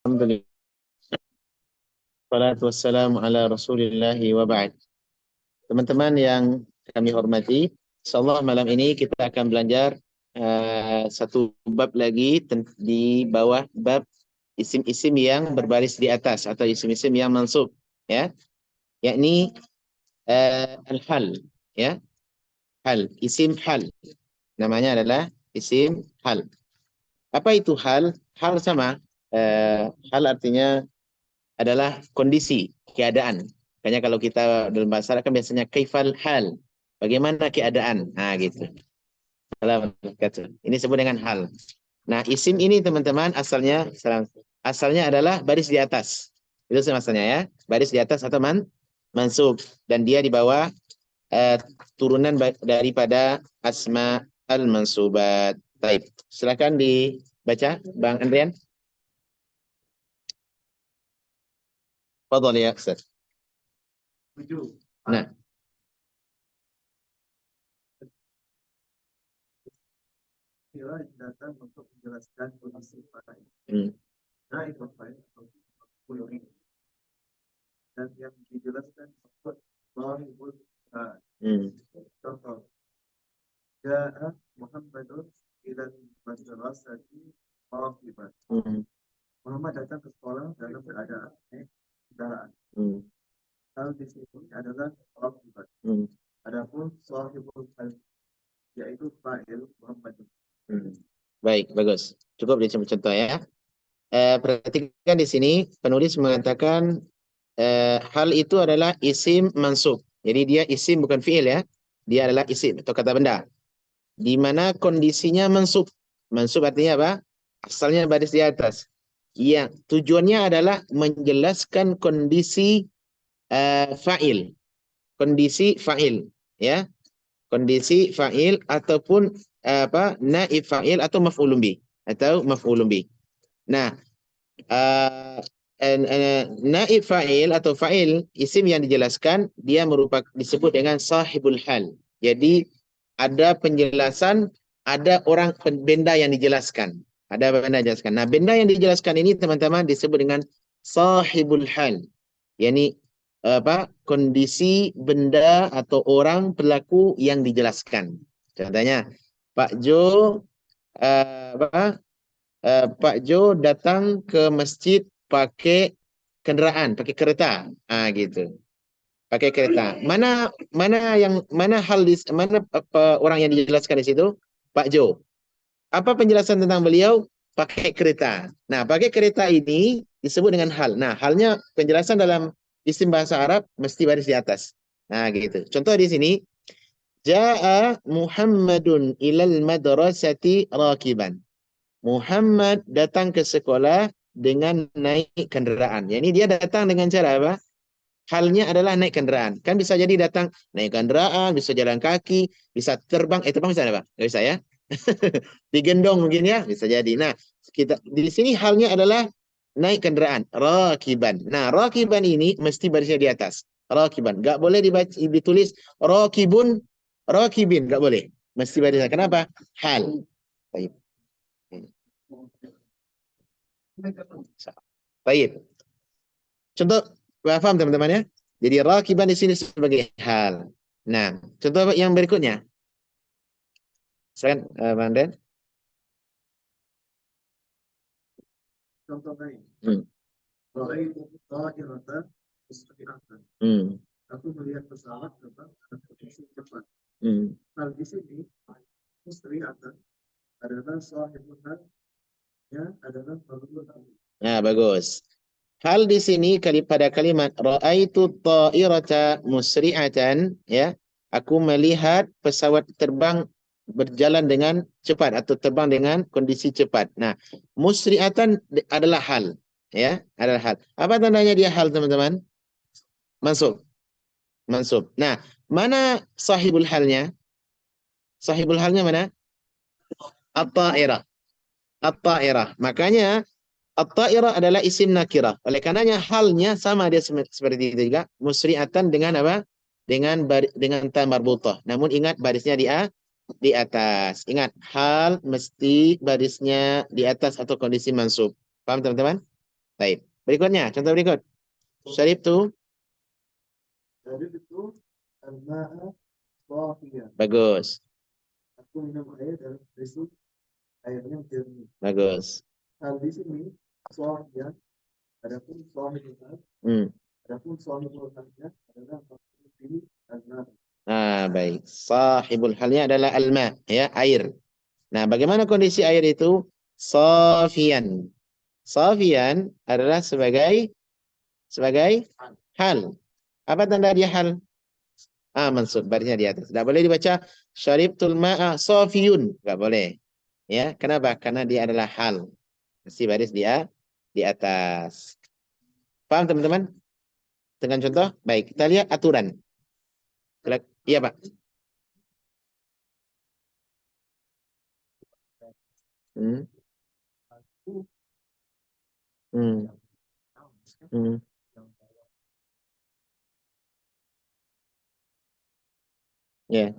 Alhamdulillah. Salatu wassalamu ala rasulillahi wa ba'd. Teman-teman yang kami hormati, insyaallah malam ini kita akan belajar satu bab lagi di bawah bab isim-isim yang berbaris di atas atau isim-isim yang mansub, ya, yakni al-hal, ya, hal, isim hal. Namanya adalah isim hal. Apa itu hal? Hal sama. Hal artinya adalah kondisi, keadaan. Makanya kalau kita dalam bahasa Arab kan biasanya kaifal hal. Bagaimana keadaan? Nah, gitu. Ini disebut dengan hal. Nah, isim ini teman-teman asalnya adalah baris di atas. Itu maksudnya ya. Baris di atas atau mansub, dan dia di bawah turunan daripada asma al-mansubat. Baik. Silakan dibaca Bang Andrian. Fadhal ya Ustaz. Nah, Kira datang untuk menjelaskan kondisi fa'il. Nah, itu fa'il atau ini. Dan yang dijelaskan disebut dhahirul fa'il. Contoh, Ja'a Muhammadun ilal madrasati rakiban. Muhammad datang ke sekolah dalam keadaan kendaraan. Hal di sini adalah rakiban. Adapun sahibul hal yaitu fa'il Muhammadun. Baik, bagus. Cukup di contoh ya. Perhatikan di sini penulis mengatakan hal itu adalah isim mansub. Jadi dia isim bukan fiil ya. Dia adalah isim atau kata benda. Di mana kondisinya mansub. Mansub artinya apa? Asalnya baris di atas. Yang tujuannya adalah menjelaskan kondisi fa'il. Kondisi fa'il, ya. Kondisi fa'il ataupun naib fa'il atau maf'ulun bih. Nah, naib fa'il atau fa'il isim yang dijelaskan dia disebut dengan sahibul hal. Jadi ada penjelasan, ada orang benda yang dijelaskan. Ada benda dijelaskan. Nah, benda yang dijelaskan ini teman-teman disebut dengan sahibul hal. Yani kondisi benda atau orang pelaku yang dijelaskan. Contohnya, Pak Jo Pak Jo datang ke masjid pakai kendaraan, pakai kereta. Gitu. Pakai kereta. Mana orang yang dijelaskan di situ? Pak Jo. Apa penjelasan tentang beliau? Pakai kereta. Nah, pakai kereta ini disebut dengan hal. Nah, halnya penjelasan dalam isim bahasa Arab mesti baris di atas. Nah, gitu. Contoh di sini, Ja'a Muhammadun ilal madrasati rakiban. Muhammad datang ke sekolah dengan naik kendaraan. Yani dia datang dengan cara apa? Halnya adalah naik kendaraan. Kan bisa jadi datang naik kendaraan, bisa jalan kaki, bisa terbang. Terbang bisa apa? Nggak bisa ya. Digendong mungkin ya, bisa jadi. Nah, kita di sini halnya adalah naik kendaraan, rakiban. Nah, rakiban ini mesti barisnya di atas. Rakiban. Nggak boleh ditulis rakibun, rakibin. Nggak boleh. Mesti barisnya. Kenapa? Hal. Baik. Baik. Contoh, paham teman-teman ya? Jadi rakiban di sini sebagai hal. Nah, contoh yang berikutnya. Silakan, Bang Den. Contoh lain. Ra'aitu dhahiratan musri'atan. Aku melihat pesawat terbang dengan kondisi cepat. Hal di sini musri'atan adalah sahibul hal, ya, adalah sahibul hal. Nah, bagus. Hal di sini pada kalimat ra'aitu ta'irata musri'atan, ya. Aku melihat pesawat terbang berjalan dengan cepat atau terbang dengan kondisi cepat. Nah, musri'atan adalah hal, ya, adalah hal. Apa tandanya dia hal, teman-teman? Mansub. Mansub. Nah, mana sahibul halnya? Sahibul halnya mana? At-ta'irah. At-ta'irah. Makanya at-ta'irah adalah isim nakirah. Oleh karenanya halnya sama dia seperti itu juga. Musri'atan dengan apa? Dengan ta marbutah. Namun ingat barisnya di atas. Ingat, hal mesti barisnya di atas atau kondisi mansub. Paham teman-teman? Baik. Berikutnya, contoh berikut. Syaribtu. Syaribtu al-ma'a shafiyan. Bagus. Aku minum air dalam kondisi airnya jernih. Bagus. Hal di sini shafiyan, adapun shafibul hal, adapun shafibul halnya adalah maf'ul al-ma'. Baik. Sahibul halnya adalah al-ma, ya, air. Nah, bagaimana kondisi air itu? Safiyan. Safiyan adalah sebagai hal. Apa tanda dia hal? Mansub, barisnya di atas. Tidak boleh dibaca syaribtul ma'a safiyun. Tidak boleh. Ya, kenapa? Karena dia adalah hal. Mesti baris dia di atas. Paham teman-teman? Dengan contoh? Baik, kita lihat aturan. Iya, Pak. Hmm. Hmm. Hmm. Ya.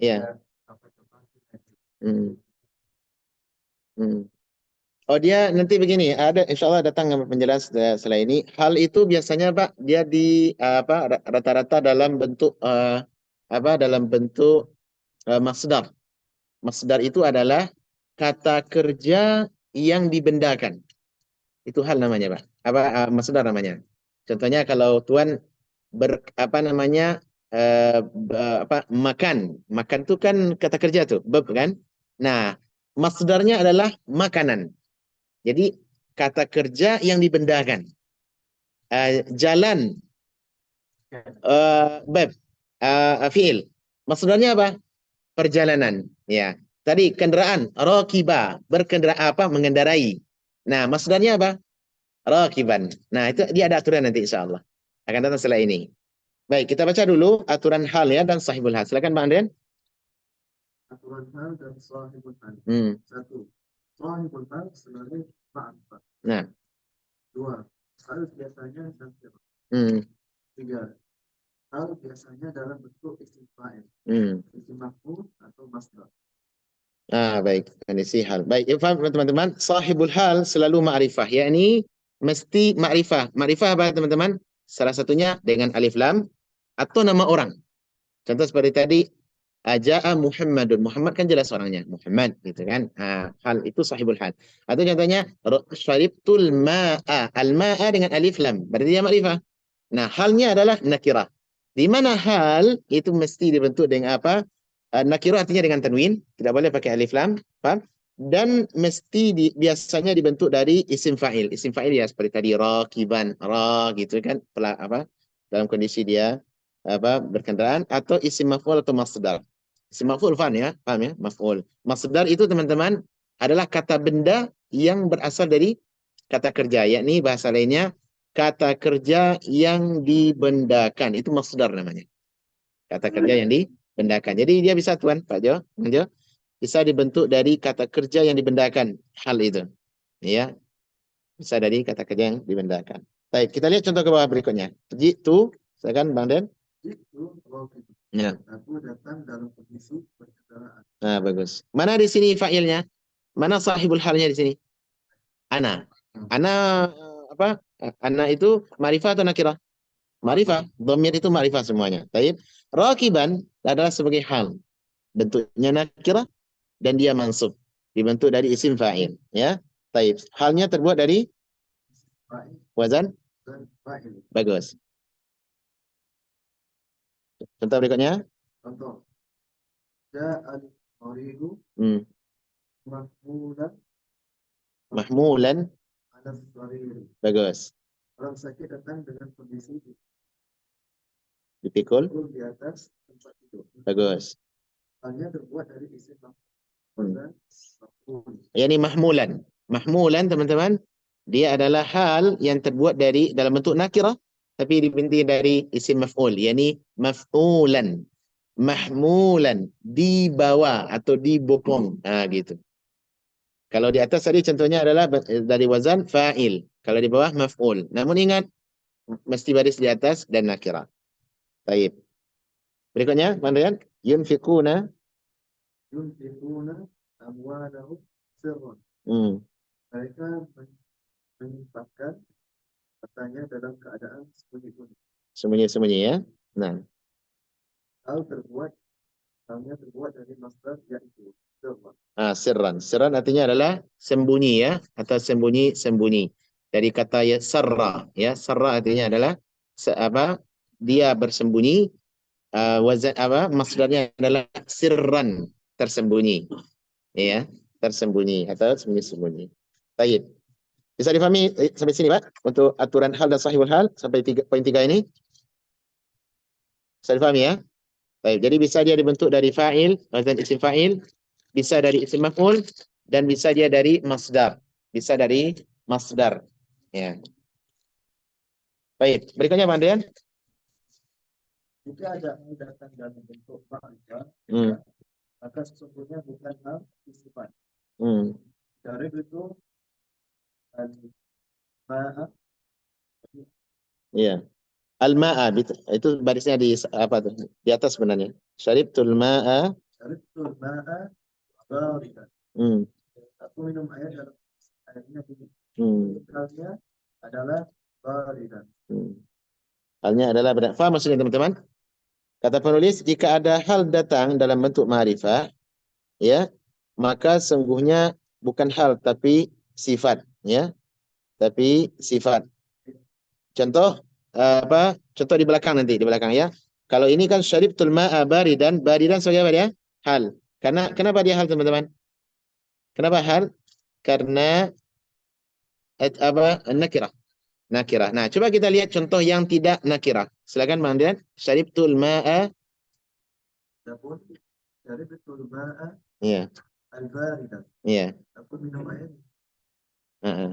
Ya. Hmm. Hmm. Oh, dia nanti begini, ada insya Allah datang penjelas setelah ini. Hal itu biasanya Pak, dia di rata-rata dalam bentuk dalam bentuk masdar. Masdar itu adalah kata kerja yang dibendakan. Itu hal namanya, Pak. Masdar namanya. Contohnya kalau Tuan makan. Makan itu kan kata kerja tuh, verb kan? Nah, masdarnya adalah makanan. Jadi kata kerja yang dibendakan. Jalan, verb, fiil. Maksudnya apa? Perjalanan. Ya. Tadi kendaraan, rakiba, mengendarai. Nah, maksudnya apa? Rakiban. Nah, itu dia ada aturan nanti insya Allah. Akan datang setelah ini. Baik, kita baca dulu aturan hal ya dan sahibul hal. Silakan Bang Andrian. Aturan hal dan sahibul hal. 1. Sahibul hal sebagai ma'rifat. Nah. 2. Hal biasanya nakirah. 3. Hal biasanya dalam bentuk isim fa'il. Isim maf'ul atau masdar. Baik, kondisi hal. Baik, faham teman-teman? Sahibul hal selalu ma'rifah, yakni mesti ma'rifah. Ma'rifah apa teman-teman? Salah satunya dengan alif lam atau nama orang. Contoh seperti tadi, Ja'a Muhammadun. Muhammad kan jelas orangnya, Muhammad gitu kan. Hal itu sahibul hal. Atau contohnya syaribtul ma'a. Al-ma'a dengan alif lam. Berarti dia ma'rifah. Nah, halnya adalah nakirah. Di mana hal itu mesti dibentuk dengan apa? Nakirah artinya dengan tanwin, tidak boleh pakai alif lam, paham? Dan mesti biasanya dibentuk dari isim fa'il. Isim fa'il ya seperti tadi rakiban, gitu kan, dalam kondisi dia berkendaraan, atau isim maf'ul atau masdar. Isim maf'ul paham ya? Maf'ul. Masdar itu teman-teman adalah kata benda yang berasal dari kata kerja, yakni bahasa lainnya kata kerja yang dibendakan. Itu masdar namanya. Kata kerja yang dibendakan. Jadi dia bisa Tuan, Pak Jo, bisa dibentuk dari kata kerja yang dibendakan hal itu. Ya. Bisa dari kata kerja yang dibendakan. Baik, kita lihat contoh ke bawah berikutnya. Jitu, silakan Bang Den. Jitu, ya. Aku datang dalam kondisi berkendaraan. Nah, bagus. Mana di sini fa'ilnya? Mana sahibul halnya di sini? Ana. Ana Ana itu ma'rifah atau nakirah? Ma'rifah. Dhamir itu ma'rifah semuanya. Taib. Rakiban adalah sebagai hal. Bentuknya nakirah dan dia mansub. Dibentuk dari isim fa'il. Ya. Taib. Halnya terbuat dari wazan? Bagus. Contoh berikutnya. Contoh. Ja'al maridu mahmulan ala sariri. Bagus. Orang sakit datang dengan kondisi dipikul di atas tempat tidur. Bagus. Hanya terbuat dari isim Yani mahmulan. Mahmulan teman-teman, dia adalah hal yang terbuat dari dalam bentuk nakirah tapi dibinti dari isim maf'ul, yani maf'ulan. Mahmulan, dibawa atau dibopong. Gitu. Kalau di atas tadi contohnya adalah dari wazan fa'il. Kalau di bawah maf'ul. Namun ingat, mesti baris di atas dan nakirah. Baik. Berikutnya, Mandayan. Yunfiquna amwalahum sirran. Hmm. Mereka menyimpankan hartanya dalam keadaan sembunyi-sembunyi. Sembunyi-sembunyi ya. Nah, Hal terbuat, halnya terbuat dari masdar yaitu sirran. sirran. Sirran artinya adalah sembunyi ya, atau sembunyi-sembunyi. Dari kata ya sarra ya. Sarra artinya adalah dia bersembunyi. Wazan masdarnya adalah sirran, tersembunyi. Ya, tersembunyi atau sembunyi-sembunyi. Baik. Bisa difahami sampai sini, Pak? Untuk aturan hal dan sahihul hal sampai poin 3 ini. Bisa difahami ya? Baik, jadi bisa dia dibentuk dari fa'il, wazan isim fa'il, bisa dari isim maf'ul, dan bisa dia dari masdar. Bisa dari masdar. Ya. Baik, berikutnya Pak Andrian. Jika ada hal datang dalam bentuk ma'rifah, maka sesungguhnya bukan hal istifat. Dari itu al-ma'a. Iya. Al-ma'a itu barisnya di apa tuh? Di atas sebenarnya. Syaribtul ma'a. Syaribtul ma'a baridan. Aku minum air dalam airnya dingin. Halnya adalah baridan. Halnya adalah baridan. Faham maksudnya teman-teman? Kata penulis, jika ada hal datang dalam bentuk ma'rifah, ya, maka sungguhnya bukan hal tapi sifat, ya. Tapi sifat. Contoh Contoh di belakang nanti, di belakang ya. Kalau ini kan syaribtul ma'a baridan, baridan sebagai apa dia? Hal. Kenapa dia hal, teman-teman? Kenapa hal? Karena nakirah. Nakirah. Nah, coba kita lihat contoh yang tidak nakirah. Silakan Bang Andrian. Syaribtul ma'a. Adapun syaribtul ma'a Iya. al-baridan. Iya. Aku minum air.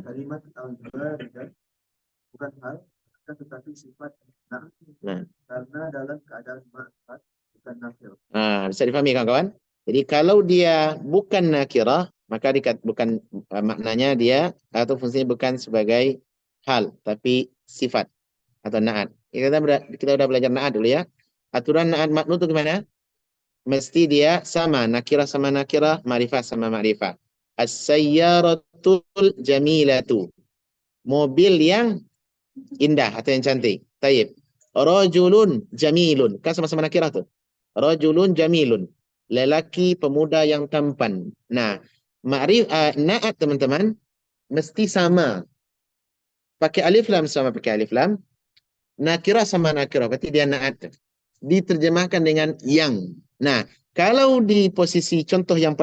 Kalimat al-baridan bukan hal, tetapi sifat karena dalam keadaan ma'rifat bukan nakir. Bisa difahami kawan-kawan? Jadi kalau dia bukan nakirah, maka bukan maknanya dia atau fungsinya bukan sebagai hal, tapi sifat atau naat. Kita udah belajar naat dulu ya. Aturan naat maknu itu gimana? Mesti dia sama, nakirah sama nakirah, ma'rifah sama ma'rifah. As-sayyaratul jamilatu. Mobil yang indah atau yang cantik. Taib. Rajulun jamilun. Kan sama-sama nakirah tuh. Rajulun jamilun. Lelaki pemuda yang tampan. Nah, naat teman-teman mesti sama. Pakai alif lam sama pakai alif lam. Nakirah sama nakirah. Berarti dia naat. Diterjemahkan dengan yang. Nah, kalau di posisi contoh yang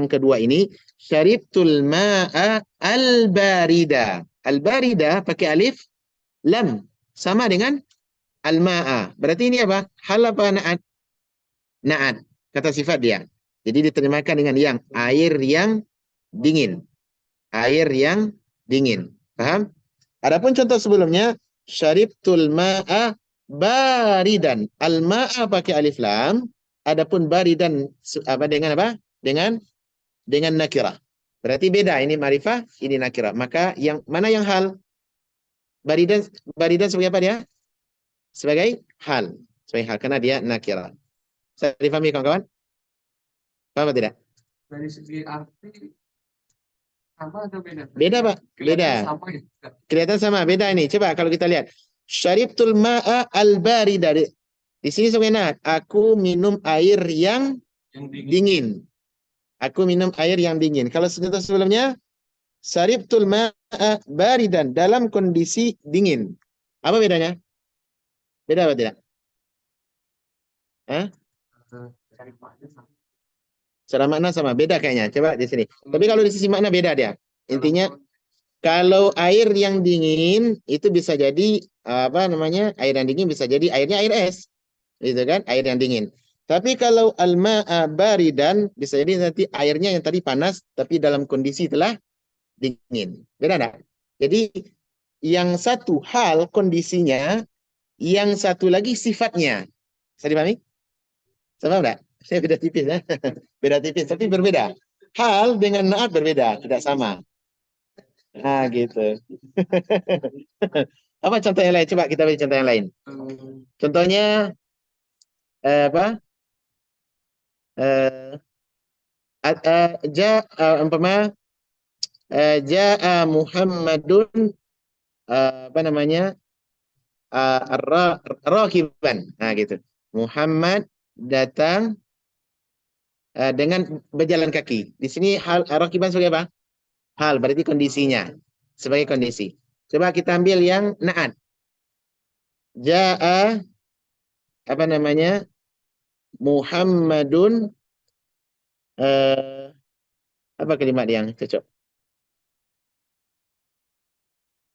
kedua ini, syaribtul ma'a al-barida. Al-barida pakai alif lam sama dengan al-ma'a. Berarti ini apa? Hal apa naat? Naat. Kata sifat dia. Jadi diterjemahkan dengan yang. Air yang dingin. Air yang dingin. Paham? Adapun contoh sebelumnya, syaribtul ma'a baridan. Al-ma'a pakai alif lam. Adapun baridan dengan apa? Dengan nakirah. Berarti beda. Ini ma'rifah, ini nakirah. Maka yang mana yang hal? Baridan sebagai apa dia? Sebagai hal. Sebagai hal karena dia nakirah. Saya difahami kawan-kawan? Paham atau tidak? Dari segi arti sama atau beda? Beda, Pak. Beda. Sama ya? Kelihatan sama. Beda ini. Coba kalau kita lihat. Syaribtul ma'a al-barida. Di sini sebenarnya aku minum air yang dingin. Aku minum air yang dingin. Kalau sebelumnya syaribtul ma'a baridan dalam kondisi dingin. Apa bedanya? Beda apa tidak? Hah? Secara makna sama, beda kayaknya. Coba di sini. Tapi kalau di sisi makna beda dia. Intinya kalau air yang dingin itu bisa jadi air yang dingin bisa jadi airnya air es. Gitu kan? Air yang dingin. Tapi kalau al-ma'a baridan bisa jadi nanti airnya yang tadi panas tapi dalam kondisi telah dingin. Beda enggak? Jadi yang satu hal kondisinya, yang satu lagi sifatnya. Bisa dipahami? Sama enggak? Saya beda tipis ya. Beda tipis, tapi berbeda. Hal dengan naat berbeda, tidak sama. Nah, gitu. Apa contoh yang lain? Coba kita beri contoh yang lain. Contohnya apa? Umpama Ja'a Muhammadun apa namanya? Rakiban. Nah, gitu. Muhammad datang dengan berjalan kaki. Di sini hal rakiban sebagai apa? Hal, berarti kondisinya. Sebagai kondisi. Coba kita ambil yang naat. Ja'a apa namanya? Muhammadun apa kalimat yang cocok?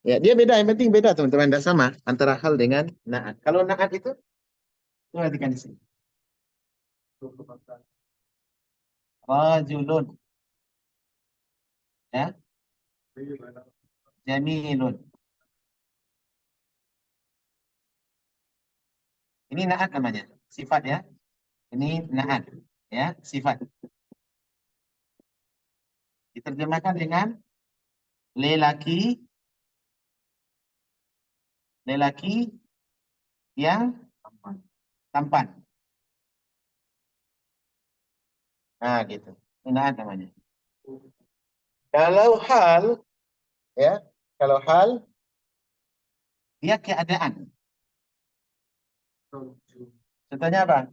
Ya, dia beda. Yang penting beda, teman-teman. Tidak sama antara hal dengan naat. Kalau naat itu, perhatikan di sini. Rajulun. Ya. Jamilun. Ini naat namanya. Sifat ya. Ini naat. Ya, sifat. Diterjemahkan dengan lelaki yang tampan. Nah, gitu. Ini naat namanya. Kalau hal, ya, kalau hal, dia keadaan. Contohnya apa?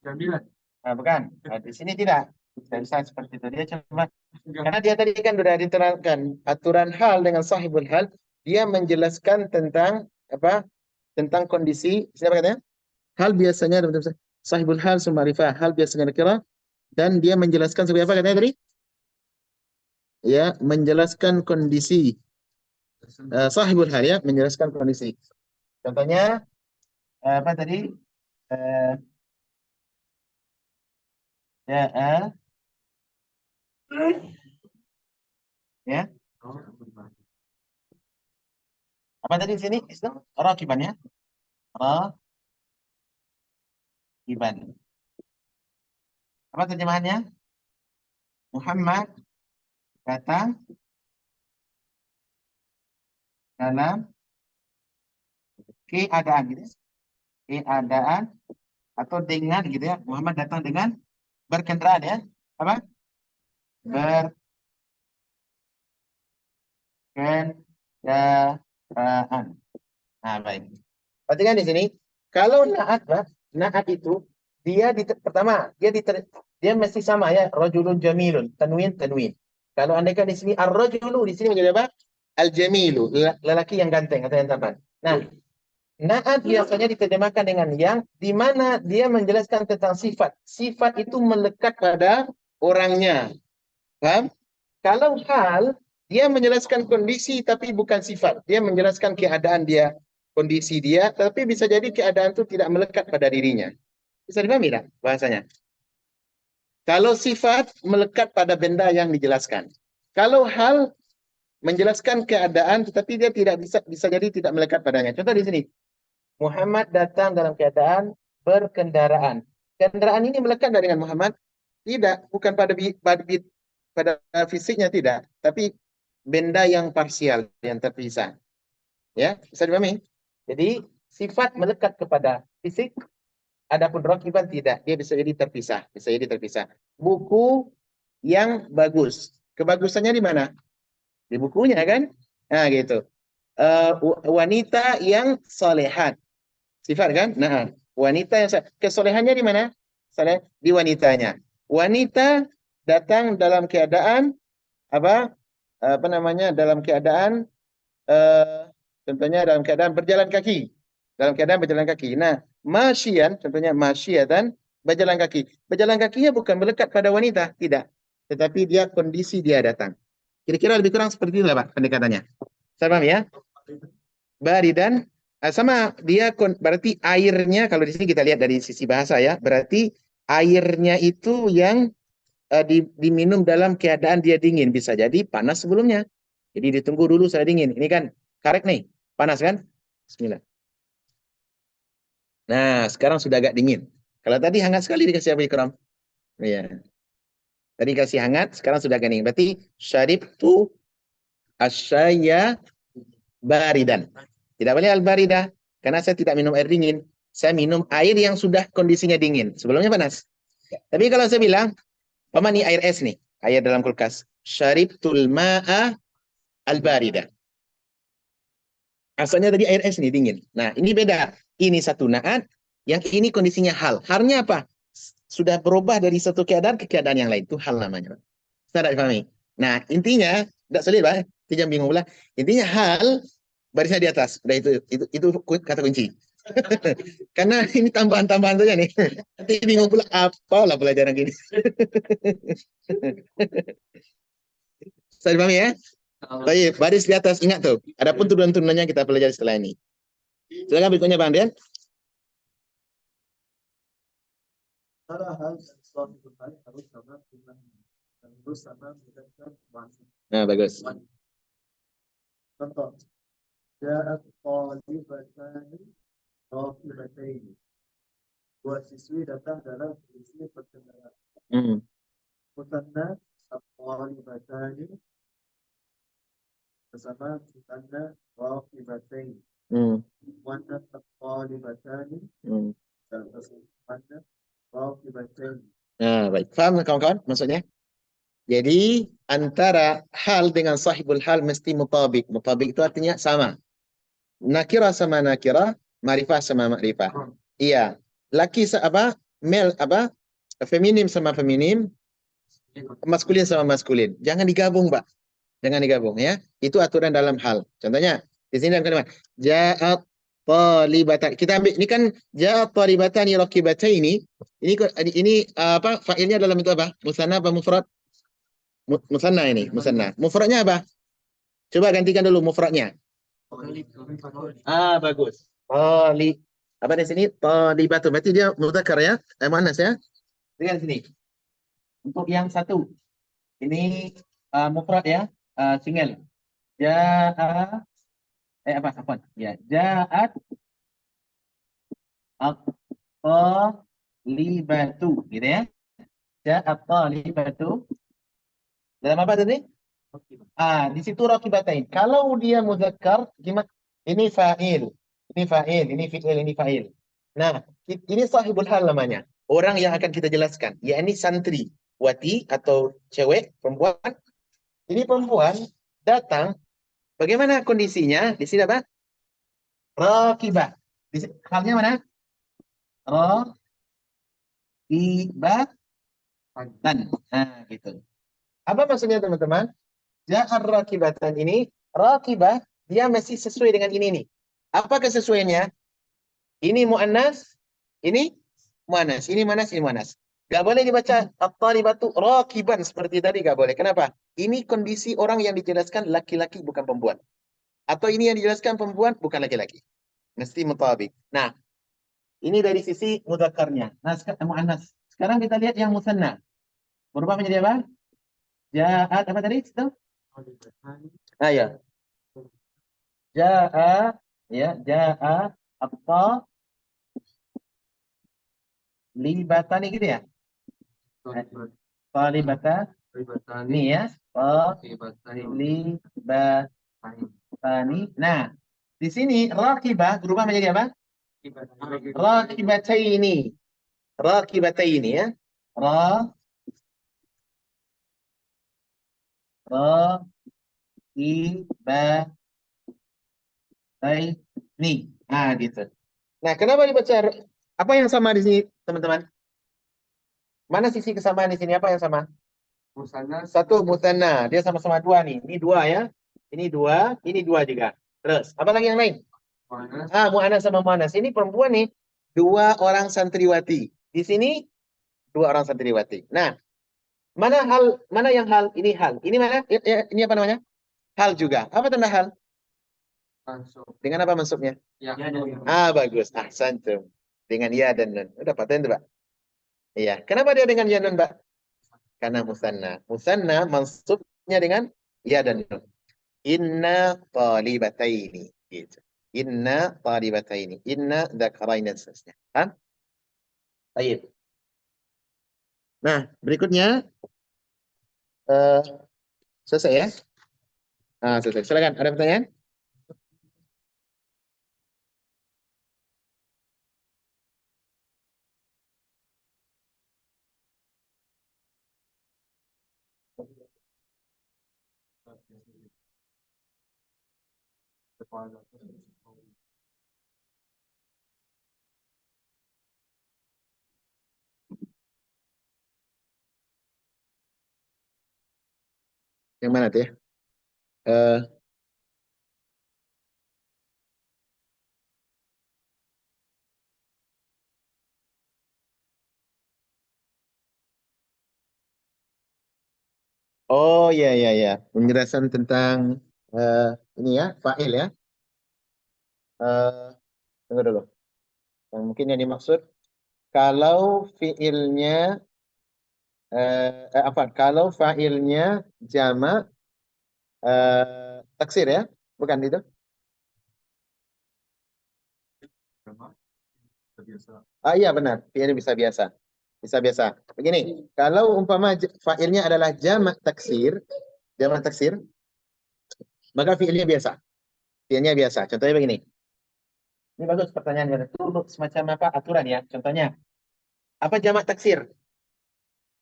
Jamilan. Nah, bukan. Nah, di sini tidak. Tidak bisa seperti itu. Dia cuma karena dia tadi kan sudah diterangkan aturan hal dengan sahibul hal, dia menjelaskan tentang apa? Tentang kondisi. Siapa katanya? Hal biasanya sahibul hal sumarifah. Hal biasanya nakirah dan dia menjelaskan seperti apa katanya tadi? Ya, menjelaskan kondisi. Sahibul hal ya, menjelaskan kondisi. Contohnya apa tadi? Ya, ya. Apa tadi di sini? Islam? Rakiban ya. Rakiban. Apa terjemahannya? Muhammad datang dalam keadaan gitu ya. Keadaan atau dengan gitu ya. Muhammad datang dengan berkendaraan ya. Apa? Berkendaraan. Nah, baik. Perhatikan di sini, kalau naat, naat itu pertama dia mesti sama ya, rajulun jamilun, tanwin. Kalau andaikan di sini ar-rajulu di sini menjadi apa? Al-jamilu, lelaki yang ganteng atau yang tampan. Nah, naat biasanya diterjemahkan dengan yang di mana dia menjelaskan tentang sifat. Sifat itu melekat pada orangnya. Paham? Kalau hal, dia menjelaskan kondisi tapi bukan sifat. Dia menjelaskan keadaan dia, kondisi dia, tapi bisa jadi keadaan itu tidak melekat pada dirinya. Bisa dipahami tak bahasanya? Kalau sifat melekat pada benda yang dijelaskan. Kalau hal menjelaskan keadaan tetapi dia tidak bisa jadi tidak melekat padanya. Contoh di sini. Muhammad datang dalam keadaan berkendaraan. Kendaraan ini melekat dengan Muhammad? Tidak, bukan pada fisiknya tidak, tapi benda yang parsial, yang terpisah. Ya, bisa dipahami? Jadi sifat melekat kepada fisik, adapun rakiban tidak, dia bisa jadi terpisah, Buku yang bagus, kebagusannya di mana? Di bukunya kan? Nah, gitu. Wanita yang solehat, sifat kan? Nah, wanita yang kesolehannya di mana? Di wanitanya. Wanita datang dalam keadaan apa namanya? Dalam keadaan contohnya dalam keadaan berjalan kaki. Dalam keadaan berjalan kaki. Nah, masyian contohnya masyiatan berjalan kaki. Berjalan kakinya bukan melekat pada wanita, tidak. Tetapi dia kondisi dia datang. Kira-kira lebih kurang seperti itu Pak pendekatannya. Saya paham ya? Baridan sama dia berarti airnya kalau di sini kita lihat dari sisi bahasa ya, berarti airnya itu yang diminum dalam keadaan dia dingin, bisa jadi panas sebelumnya. Jadi ditunggu dulu saya dingin. Ini kan karek nih, panas kan? Bismillah. Nah, sekarang sudah agak dingin. Kalau tadi hangat sekali dikasih apa ikram? Iya. Tadi kasih hangat, sekarang sudah dingin. Berarti syaribtu asyaya baridan. Tidak boleh al-baridah, karena saya tidak minum air dingin. Saya minum air yang sudah kondisinya dingin. Sebelumnya panas. Tapi kalau saya bilang, ini air es nih. Air dalam kulkas. Syaribtul ma'a al-barida. Asalnya tadi air es nih, dingin. Nah, ini beda. Ini satu naat, yang ini kondisinya hal. Halnya apa? Sudah berubah dari satu keadaan ke keadaan yang lain. Itu hal namanya. Saya tidak dipahami. Nah, intinya, tidak sulit, Pak. Itu jangan bingung pula. Intinya hal, barisnya di atas. Udah itu kata kunci. Karena ini tambahan-tambahan saja nih. Nanti bingung pula, apalah pelajaran gini. Saya dipahami ya? Baik, baris di atas, ingat tuh. Adapun turunan-turunannya kita pelajari setelah ini. Silakan berikutnya, Bang Dian. Antara hal dan suatu hal harus sama dengan harus sama dengan bahasa. Nah, bagus. Contoh, ja'at thalibatani raqibataini. Dua siswi datang dalam kondisi pertengahan. Mutanna at-thalibatani bersama mutanna raqibataini. Mutanna at-thalibatani dan bersama raqibataini. Nah, baik. Faham kawan-kawan maksudnya? Jadi antara hal dengan sahibul hal mesti mutabik. Mutabik itu artinya sama. Nakirah sama nakirah, ma'rifah sama ma'rifah. Iya. Laki apa? Male apa? Feminim sama feminim, maskulin sama maskulin. Jangan digabung, Pak. Jangan digabung ya. Itu aturan dalam hal. Contohnya di sini dalam kalimat ja'at talibatan. Kita ambil ini kan ja'at talibatani raqibataini. Ini apa? Fa'ilnya dalam bentuk apa? Musanna apa mufrad? Musanna ini, musanna. Mufradnya apa? Coba gantikan dulu mufradnya. Bagus. Tali. Apa di sini? Talibatu. Berarti dia mudzakkar ya? Muannas ya? Lihat sini. Untuk yang satu. Ini mufrad ya? Single. Ja'a apa? Afwan. Ya, ja'at at-talibatu gitu ya. Ja'at talibatu. Dalam apa tadi? Di situ raqibatain. Kalau dia mudzakkar, gimana? Ini fa'il. Ini fa'il, ini fi'il, ini fa'il. Nah, ini sahibul hal namanya. Orang yang akan kita jelaskan, yakni santri, wati atau cewek, perempuan. Ini perempuan datang, bagaimana kondisinya? Di sini apa? Raqibah. Halnya mana? Raqibatan. Nah, gitu. Apa maksudnya teman-teman? Ja'ar rakibatan ini, rakibah, dia masih sesuai dengan ini nih. Apa kesesuaiannya? Ini mu'annas, ini mu'annas, ini mu'annas, ini mu'annas. Gak boleh dibaca at-talibatu rakiban seperti tadi, gak boleh. Kenapa? Ini kondisi orang yang dijelaskan laki-laki bukan perempuan. Atau ini yang dijelaskan perempuan bukan laki-laki. Mesti mutabik. Nah, ini dari sisi mudzakarnya. Nah, mu'annas. Sekarang kita lihat yang musanna. Berubah menjadi apa? Ja'at apa tadi? Itu? Ya. Ja'a ya, ja'a apa libatani gitu ya? Talibata ini ya. Libatani. Nah, di sini rakibah berubah menjadi apa? Rakibataini. Rakibataini ya. Rakibataini. Nah, gitu. Nah, kenapa dibaca apa yang sama di sini, teman-teman? Mana sisi kesamaan di sini? Apa yang sama? Musanna. Satu musanna. Dia sama-sama dua nih. Ini dua ya. Ini dua juga. Terus, apa lagi yang lain? Mu'annas. Mu'annas sama mu'annas. Ini perempuan nih. Dua orang santriwati. Di sini dua orang santriwati. Nah, mana yang hal? Ini hal. Ini mana? Ini apa namanya? Hal juga. Apa tanda hal? Mansub. Dengan apa mansubnya? Ya. Bagus. Ahsantum. Dengan ya dan nun. Udah paten tuh, Pak. Iya. Kenapa dia dengan ya nun, Pak? Karena musanna. Musanna mansubnya dengan ya dan nun. Inna talibataini. Gitu. Inna talibataini. Inna dzakarain dan seterusnya. Paham? Baik. Nah, berikutnya selesai ya? Selesai. Silakan. Ada pertanyaan? Yang mana tuh ya? Eh, oh ya ya ya, penjelasan tentang eh, ini ya, fa'il ya. Tunggu dulu. Yang mungkin yang dimaksud kalau fiilnya apa? Kalau fa'ilnya jamak taksir ya, bukan itu? Ah iya benar, fiilnya bisa biasa. Bisa biasa. Begini, kalau umpama fa'ilnya adalah jamak taksir, maka fiilnya biasa. Fiilnya biasa. Contohnya begini. Ini bagus pertanyaannya. Itu semacam apa aturan ya. Contohnya, apa jamak taksir?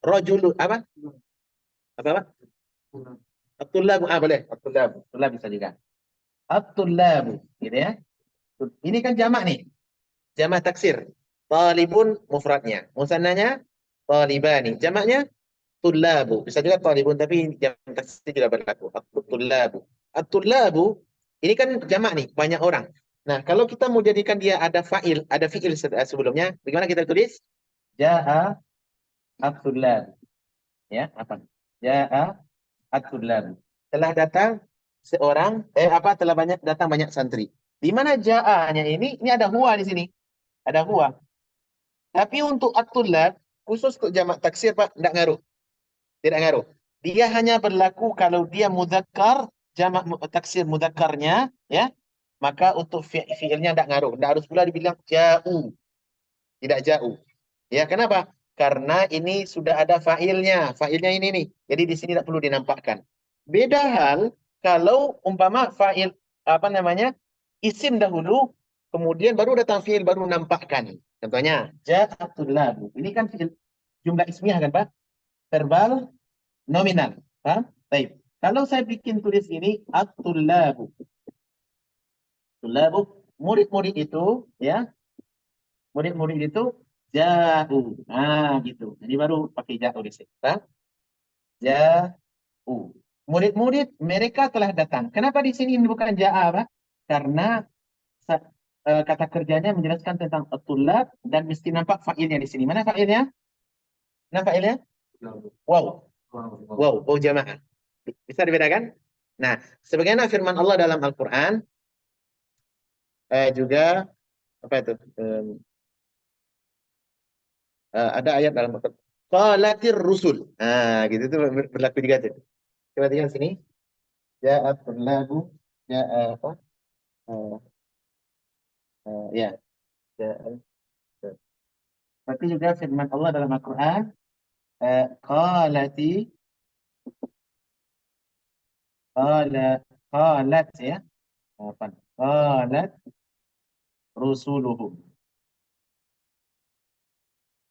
Rojulu apa? Apa? At-tullabu. Ah boleh. At-tullabu. Tullab bisa juga. At-tullabu. Gitu ya. Ini kan jamak nih. Jamak taksir. Talibun mufradnya. Musannanya talibani. Jamaknya tullabu. Bisa juga talibun tapi jamak taksir juga berlaku. At-tullabu. At-tullabu ini kan jamak nih, banyak orang. Nah, kalau kita mau jadikan dia ada fa'il, ada fi'il sebelumnya, bagaimana kita tulis? Ja'a at-tullab. Ya, apa? Ja'a at-tullab. Telah datang seorang telah datang banyak santri. Di mana ja'anya ini ada huwa di sini. Ada huwa. Tapi untuk at-tullab khusus untuk jamak taksir Pak, tidak ngaruh. Tidak ngaruh. Dia hanya berlaku kalau dia mudzakkar, jamak taksir mudzakarnya ya. Maka untuk fi'ilnya tidak ngaruh. Tidak harus pula dibilang ja'u. Tidak ja'u. Ya, kenapa? Karena ini sudah ada fa'ilnya. Fa'ilnya ini nih. Jadi di sini tidak perlu dinampakkan. Beda hal kalau umpama fa'il apa namanya? Isim dahulu, kemudian baru datang fi'il baru nampakkan. Contohnya, ja'atul labu. Ini kan fi'il jumlah ismiyah kan, Pak? Verbal nominal. Paham? Baik. Kalau saya bikin tulis ini at-tullabu. Tullabu, murid-murid itu ya, murid-murid itu ja'u. Nah, gitu. Jadi baru pakai ja'u di sini. Paham? Ja'u. Murid-murid mereka telah datang. Kenapa di sini bukan ja'a, Pak? Karena kata kerjanya menjelaskan tentang tulab dan mesti nampak fa'ilnya di sini. Mana fa'ilnya? Mana fa'ilnya? Wow. Wow, wow jamaah. Bisa dibedakan? Nah, sebagaimana firman Allah dalam Al-Qur'an juga apa itu? Ada ayat dalam Al-Qur'an. Qalatir rusul. Nah, gitu itu berlaku juga tuh. Coba tinggal sini. Ja'at tullabu ja'a apa? Eh, ya, ja'at. Tapi juga firman Allah dalam Al-Qur'an qalati qala qalat ya. Apa? Qalat rusuluhum.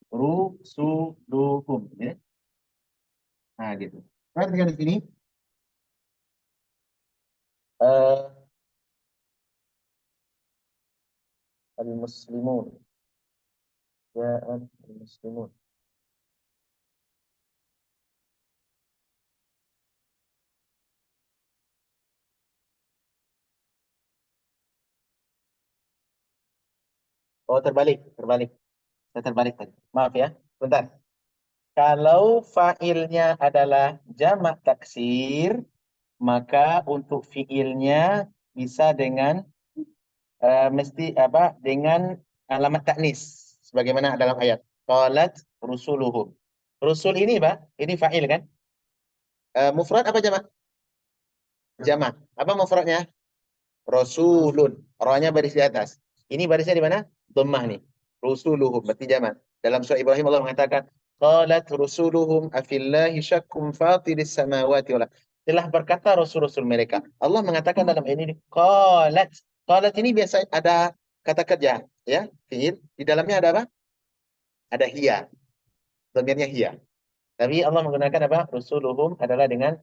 Rusuluhum ya. Nah, gitu. Perhatikan di sini. Eh al-muslimun. Ya al-muslimun. Oh, terbalik, terbalik. Saya terbalik tadi. Maaf ya. Bentar. Kalau fa'ilnya adalah jamak taksir, maka untuk fiilnya bisa dengan mesti apa? Dengan alamat taknis sebagaimana dalam ayat. Qalat rusuluhum. Rusul ini, Pak, ini fa'il kan? Mufrad apa jamak? Jamak. Apa mufradnya? Rasulun. Rohnya baris di atas. Ini barisnya di mana? Dhammah nih. Rusuluhum berarti jamak. Dalam surah Ibrahim Allah mengatakan, qalat rusuluhum afillahi syakkum fatiris samawati wal ardh. Telah berkata rasul-rasul mereka. Allah mengatakan dalam ayat ini qalat. Qalat ini biasa ada kata kerja, ya, fiil. Di dalamnya ada apa? Ada hiya. Dhamirnya hiya. Tapi Allah menggunakan apa? Rusuluhum adalah dengan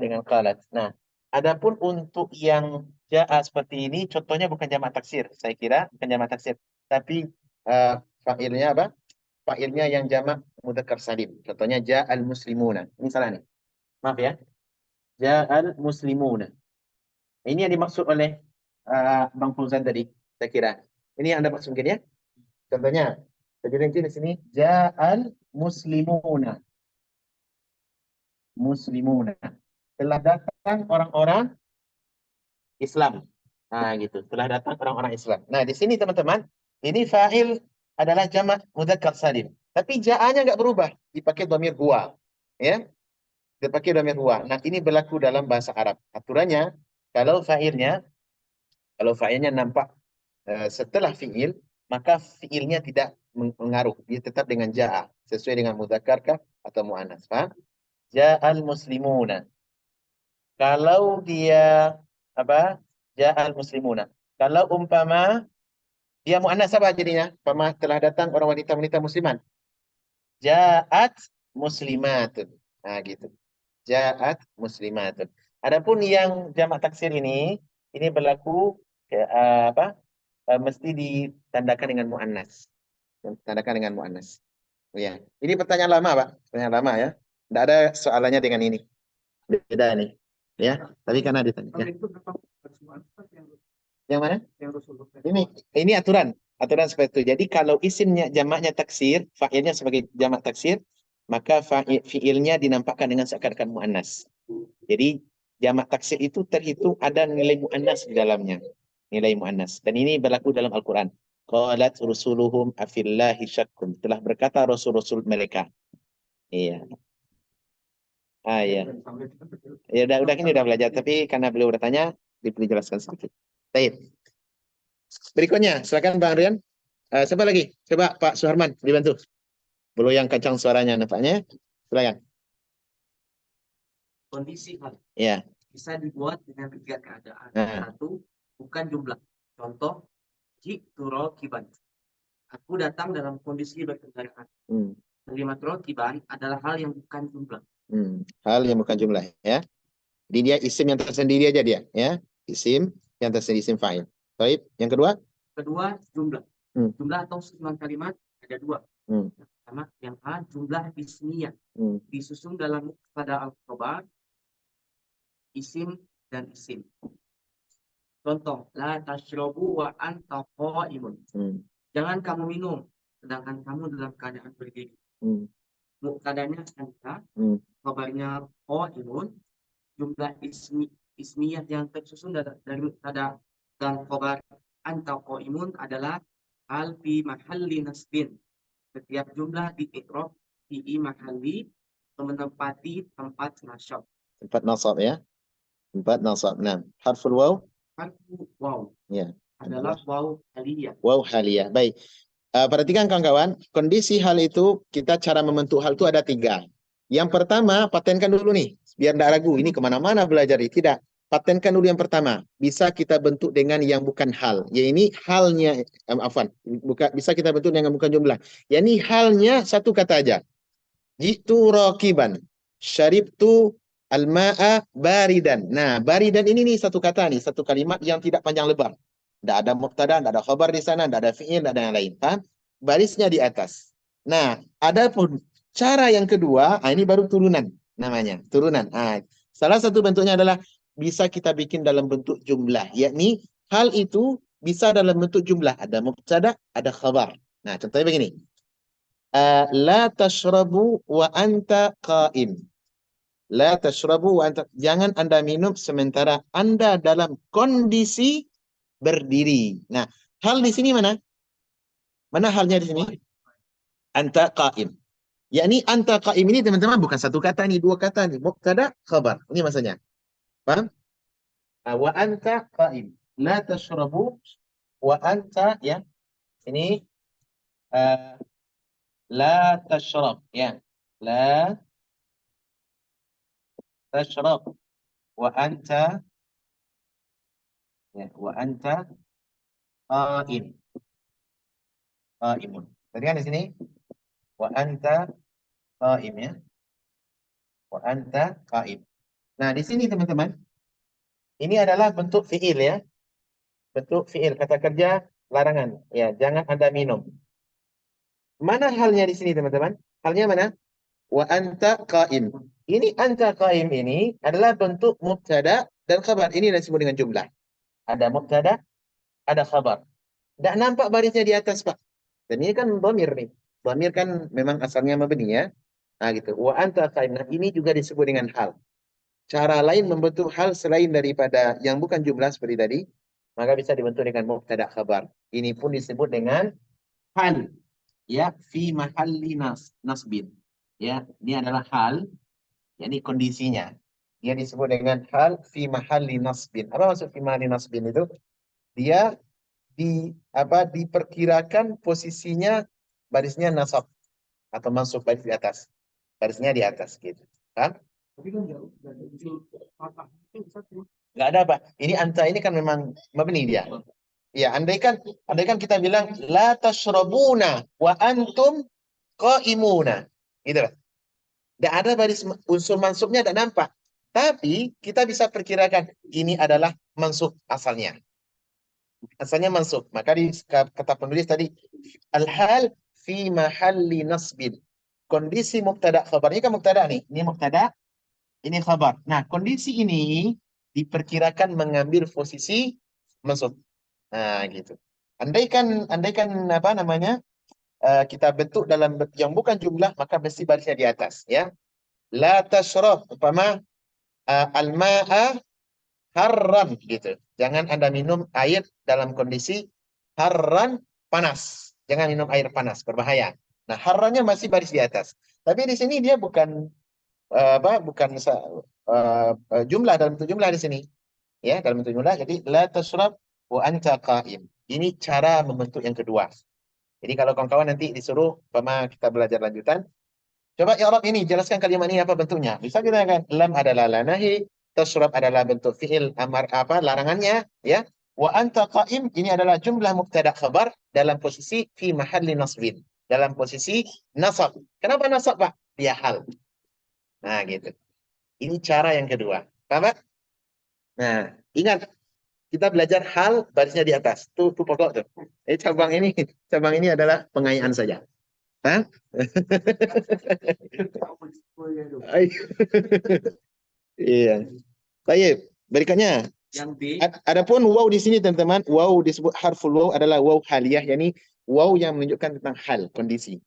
dengan qalat. Nah, adapun untuk yang jaa seperti ini, contohnya bukan jamak taksir, saya kira bukan jamak taksir, tapi fa'ilnya apa? Fa'ilnya yang jamak mudzakkar salim. Contohnya ja'al muslimuna. Ini salah nih. Maaf ya. Ja'al muslimuna. Ini yang dimaksud oleh Bang Fauzan tadi, saya kira. Ini yang Anda maksud mungkin ya. Contohnya, jadi di sini ja'al muslimuna. Muslimuna. Telah datang orang-orang Islam. Nah, gitu. Telah datang orang-orang Islam. Nah, di sini teman-teman, ini fa'il adalah jamak mudzakkar salim. Tapi ja'anya nggak berubah, dipakai dhamir huwa. Ya, dipakai dhamir huwa. Nah, ini berlaku dalam bahasa Arab. Aturannya, kalau fa'ilnya nampak setelah fi'il, maka fi'ilnya tidak mengaruh. Dia tetap dengan ja'a, sesuai dengan mudzakkar kah atau mu'annas. Paham? Ja'al muslimuna. Kalau dia apa? Ja'al muslimuna. Kalau umpama dia mu'annas apa jadinya? Umpama telah datang orang wanita-wanita musliman. Ja'at muslimatun. Nah, gitu. Ja'at muslimatun. Adapun yang jamak taksir ini berlaku apa? Mesti ditandakan dengan mu'annas. Tandakan dengan mu'annas. Ya. Ini pertanyaan lama, Pak. Pertanyaan lama ya. Tidak ada soalannya dengan ini. Beda nih. Ya, tapi karena ditanya. Ya. Yang mana? Ini aturan. Aturan seperti itu. Jadi kalau isimnya jamaknya taksir, fa'ilnya sebagai jamak taksir, maka fi'ilnya dinampakkan dengan seakan-akan mu'annas. Jadi jamak taksir itu terhitung ada nilai mu'annas di dalamnya. Nilai mu'annas. Dan ini berlaku dalam Al-Quran. Qalat rusuluhum afillahi syakkun. Telah berkata rasul-rasul mereka. Iya. Iya. Ya udah ini udah belajar. Tapi karena beliau bertanya, dijelaskan sedikit. Baik. Berikutnya, silakan Bang Rian. Siapa lagi? Coba Pak Suharman dibantu. Belum yang kencang suaranya nampaknya. Silakan. Kondisi hal Ya. bisa dibuat dengan tiga keadaan. Nah. Satu, bukan jumlah. Contoh, jitu rokiban. Aku datang dalam kondisi berkendaraan. Kalimat rokiban adalah hal yang bukan jumlah. Hal yang bukan jumlah ya. Jadi dia isim yang tersendiri aja dia ya. Isim yang tersendiri, isim fa'il. Baik, yang kedua? Kedua, jumlah. Jumlah atau susunan kalimat ada dua. Yang pertama, yang A, jumlah ismiyah. Disusun dalam pada al-khobar, isim dan isim. Contoh, la tashrobu wa anta qaimun. Jangan kamu minum, sedangkan kamu dalam keadaan berdiri. Muktadanya anta, kabarnya qaimun, jumlah ismiyah yang tersusun dari muktada dan khabar anta qaimun adalah al fi mahalli nasbin. Setiap jumlah di i'rab fi mahalli menempati tempat nasab. Tempat nasab ya. Tempat nasab. Nah, harful waw. Harfu waw. Ya. Adalah waw haliyah. Waw haliyah. Baik. Perhatikan kawan-kawan, kondisi hal itu, kita cara membentuk hal itu ada 3. Yang pertama, patenkan dulu nih, biar tidak ragu, ini kemana-mana belajar ini. Tidak, patenkan dulu yang pertama. Bisa kita bentuk dengan yang bukan hal. Ya ini halnya, bisa kita bentuk dengan bukan jumlah. Ya ini halnya satu kata aja. Jitu rakiban, syaribtu al-ma'a baridan. Nah, baridan ini nih satu kata nih, satu kalimat yang tidak panjang lebar. Tidak ada mubtada, tidak ada khabar di sana, tidak ada fi'il, tidak ada yang lain. Paham? Barisnya di atas. Nah, adapun cara yang kedua, ini baru turunan namanya. Turunan. Salah satu bentuknya adalah bisa kita bikin dalam bentuk jumlah. Yakni hal itu bisa dalam bentuk jumlah. Ada mubtada, ada khabar. Nah, contohnya begini. La tashrabu wa anta qa'im. La tashrabu wa anta. Jangan Anda minum sementara Anda dalam kondisi berdiri. Nah, hal di sini mana? Mana halnya di sini? Anta qa'im. Yakni anta qa'im ini teman-teman bukan satu kata nih, dua kata nih. Mubtada, khabar. Ini maksudnya. Paham? Wa anta qa'im. La tashrabu wa anta ya. Ini la tashrab ya. La tashrab wa anta ya, wa anta qa'im. Qa'imun. Tadi kan di sini wa anta qa'im ya. Wa anta qa'im. Nah, di sini teman-teman, ini adalah bentuk fiil ya. Bentuk fiil, kata kerja larangan. Ya, jangan Anda minum. Mana halnya di sini teman-teman? Halnya mana? Wa anta qaim. Ini anta qaim ini adalah bentuk mubtada dan khabar. Ini disebut dengan jumlah. Ada mubtada, ada khabar. Tidak nampak barisnya di atas, Pak. Dan ini kan dhamir nih. Dhamir kan memang asalnya mabni ya. Nah gitu. Wa anta qaim. Nah, ini juga disebut dengan hal. Cara lain membentuk hal selain daripada yang bukan jumlah seperti tadi, maka bisa dibentuk dengan mubtada khabar. Ini pun disebut dengan hal. Ya, fi mahalli nasbin. Ya, ini adalah hal, ya, ini kondisinya. Dia disebut dengan hal fi mahalli nasbin. Apa maksud fi mahalli nasbin itu? Dia diperkirakan posisinya barisnya nasab atau masuk baris di atas. Barisnya di atas gitu. Kan? Tapi kan jauh, nggak ada unsur patah. Itu satu. Nggak ada, Pak. Ini anta ini kan memang mabni dia. Ya, andaikan kita bilang la tashrabuna wa antum qaimuna. Gitu lah. Tidak ada baris unsur mansubnya, tidak nampak. Tapi kita bisa perkirakan ini adalah mansub asalnya. Asalnya mansub. Maka di kata penulis tadi al-hal fi mahalli nasbin. Kondisi mubtada khabarnya kan mubtada nih. Ini mubtada, ini khabar. Nah, kondisi ini diperkirakan mengambil posisi mansub. Nah, gitu. Andaikan apa namanya? Kita bentuk dalam yang bukan jumlah, maka mesti barisnya di atas, ya. La tashrab, umpama al-ma'a harran gitu. Jangan Anda minum air dalam kondisi harran panas. Jangan minum air panas, berbahaya. Nah, harrannya masih baris di atas. Tapi di sini dia bukan jumlah, dalam bentuk jumlah di sini. Ya, dalam bentuk jumlah. Jadi la tashrab wa anta qa'im. Ini cara membentuk yang kedua. Jadi kalau kawan-kawan nanti disuruh kita belajar lanjutan, coba ya Arab ini jelaskan kalimat ini apa bentuknya. Bisa kita kan lam adalah lanahi, tashrab adalah bentuk fiil amar larangannya, ya. Wa anta qaim ini adalah jumlah mubtada khabar dalam posisi fi mahalli nasbin. Dalam posisi nasab. Kenapa nasab, Pak? Dia hal. Nah, gitu. Ini cara yang kedua. Paham, Pak? Nah, ingat kita belajar hal barisnya di atas. Tuh pokok tuh. Cabang ini adalah pengayaan saja. Hah? Iya. Baik, berikutnya. Yang B. Adapun waw di sini teman-teman, waw disebut harful waw adalah waw haliyah, yakni waw yang menunjukkan tentang hal, kondisi.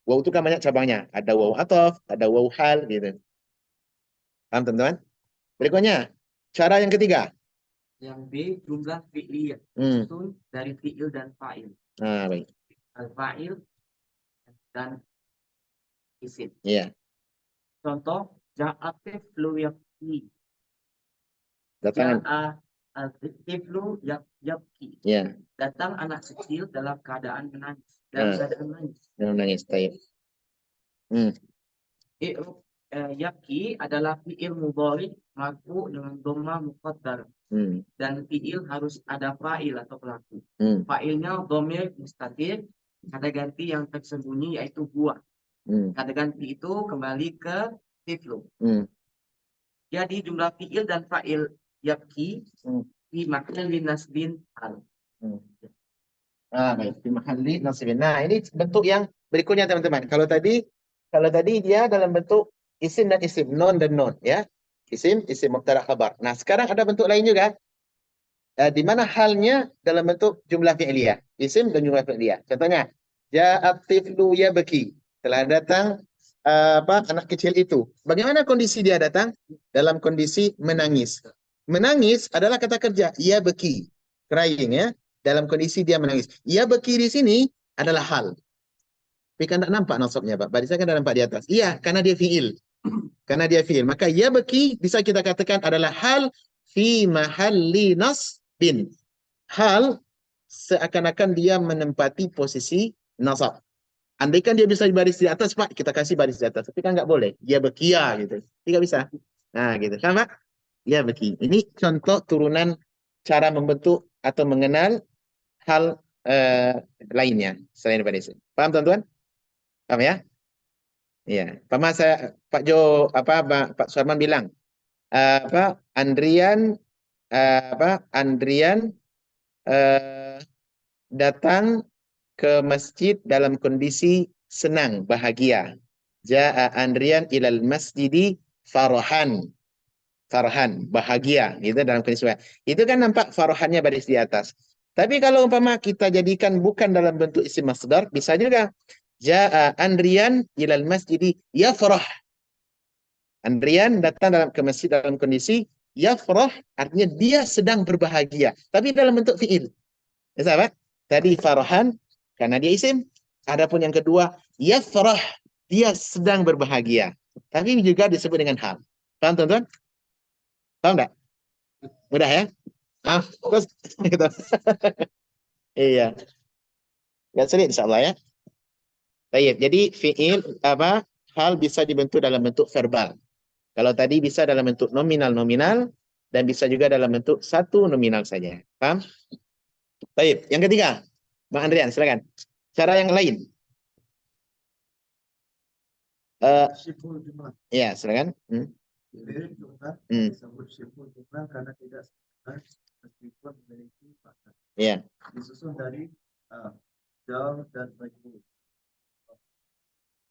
Waw itu kan banyak cabangnya. Ada waw ataf, ada waw hal gitu. Paham teman-teman? Berikutnya, cara yang ketiga. Yang B, jumlah fi'liyah. Susun dari fi'il dan fa'il. Nah, baik. Al-fa'il dan isim. Iya. Contoh, ja'atif lu yakni. Datang. Al-tiflu yabki. Iya. Datang anak kecil dalam keadaan menangis. Dalam keadaan menangis. Dalam menangis, baik. Yabki adalah fi'il mudhari marfu dengan dhamma muqaddar. Dan fi'il harus ada fa'il atau pelaku. Fa'ilnya dhamir mustatir, kata ganti yang tersembunyi yaitu huwa. Kata ganti itu kembali ke tiflu. Jadi jumlah fi'il dan fa'il yabki di mahalli nasbin hal. Baik, di mahalli nasbin. Nah, ini bentuk yang berikutnya teman-teman. Kalau tadi dia dalam bentuk isim dan isim, non dan non, ya. Isim mubtada khabar. Nah, sekarang ada bentuk lain juga. Di mana halnya dalam bentuk jumlah fi'liyah, isim dan jumlah fi'liyah. Contohnya, ja'at tiflu yabki. Telah datang anak kecil itu. Bagaimana kondisi dia datang? Dalam kondisi menangis. Menangis adalah kata kerja yabki, crying, ya. Dalam kondisi dia menangis. Yabki di sini adalah hal. Tapi kan tidak nampak nasabnya, Pak. Barisnya kan tidak nampak di atas. Iya, karena dia fi'il. Karena dia fi'il. Maka yabki bisa kita katakan adalah hal fi mahalli nasbin. Hal seakan-akan dia menempati posisi nasab. Andaikan dia bisa baris di atas, Pak, kita kasih baris di atas. Tapi kan nggak boleh. Dia bekia gitu. Tidak bisa. Nah, gitu. Sama? Ya, beki. Ini contoh turunan cara membentuk atau mengenal hal lainnya selain daripada itu. Paham, teman-teman? Paham ya? Iya. Pak Jo, Pak Suarman bilang, Andrian datang ke masjid dalam kondisi senang, bahagia. Ja'a Andrian ilal masjidi farhan. Farhan, bahagia. Gitu dalam kondisi bahagia. Itu kan nampak farhannya baris di atas. Tapi kalau umpama kita jadikan bukan dalam bentuk isim masdar, bisa juga. Ja'a Andrian ilal masjidi yafrah. Andrian datang ke masjid dalam kondisi yafrah, artinya dia sedang berbahagia. Tapi dalam bentuk fi'il. Ya, sahabat? Tadi farhan, karena dia isim. Adapun yang kedua, yafrah, dia sedang berbahagia. Tapi juga disebut dengan hal. Paham, teman-teman? Paham enggak? Mudah ya? Terus gitu. Iya. Enggak sulit insyaallah ya. Baik, jadi fi'il hal bisa dibentuk dalam bentuk verbal. Kalau tadi bisa dalam bentuk nominal-nominal dan bisa juga dalam bentuk satu nominal saja. Paham? Baik, yang ketiga. Bang Andrian, silakan. Cara yang lain. Syibhul jumlah. Ya, silakan. Mirip jumlah disebut syibhul jumlah karena tidak sempurna meskipun memiliki makna. Iya. Disusun dari dal dan majhul.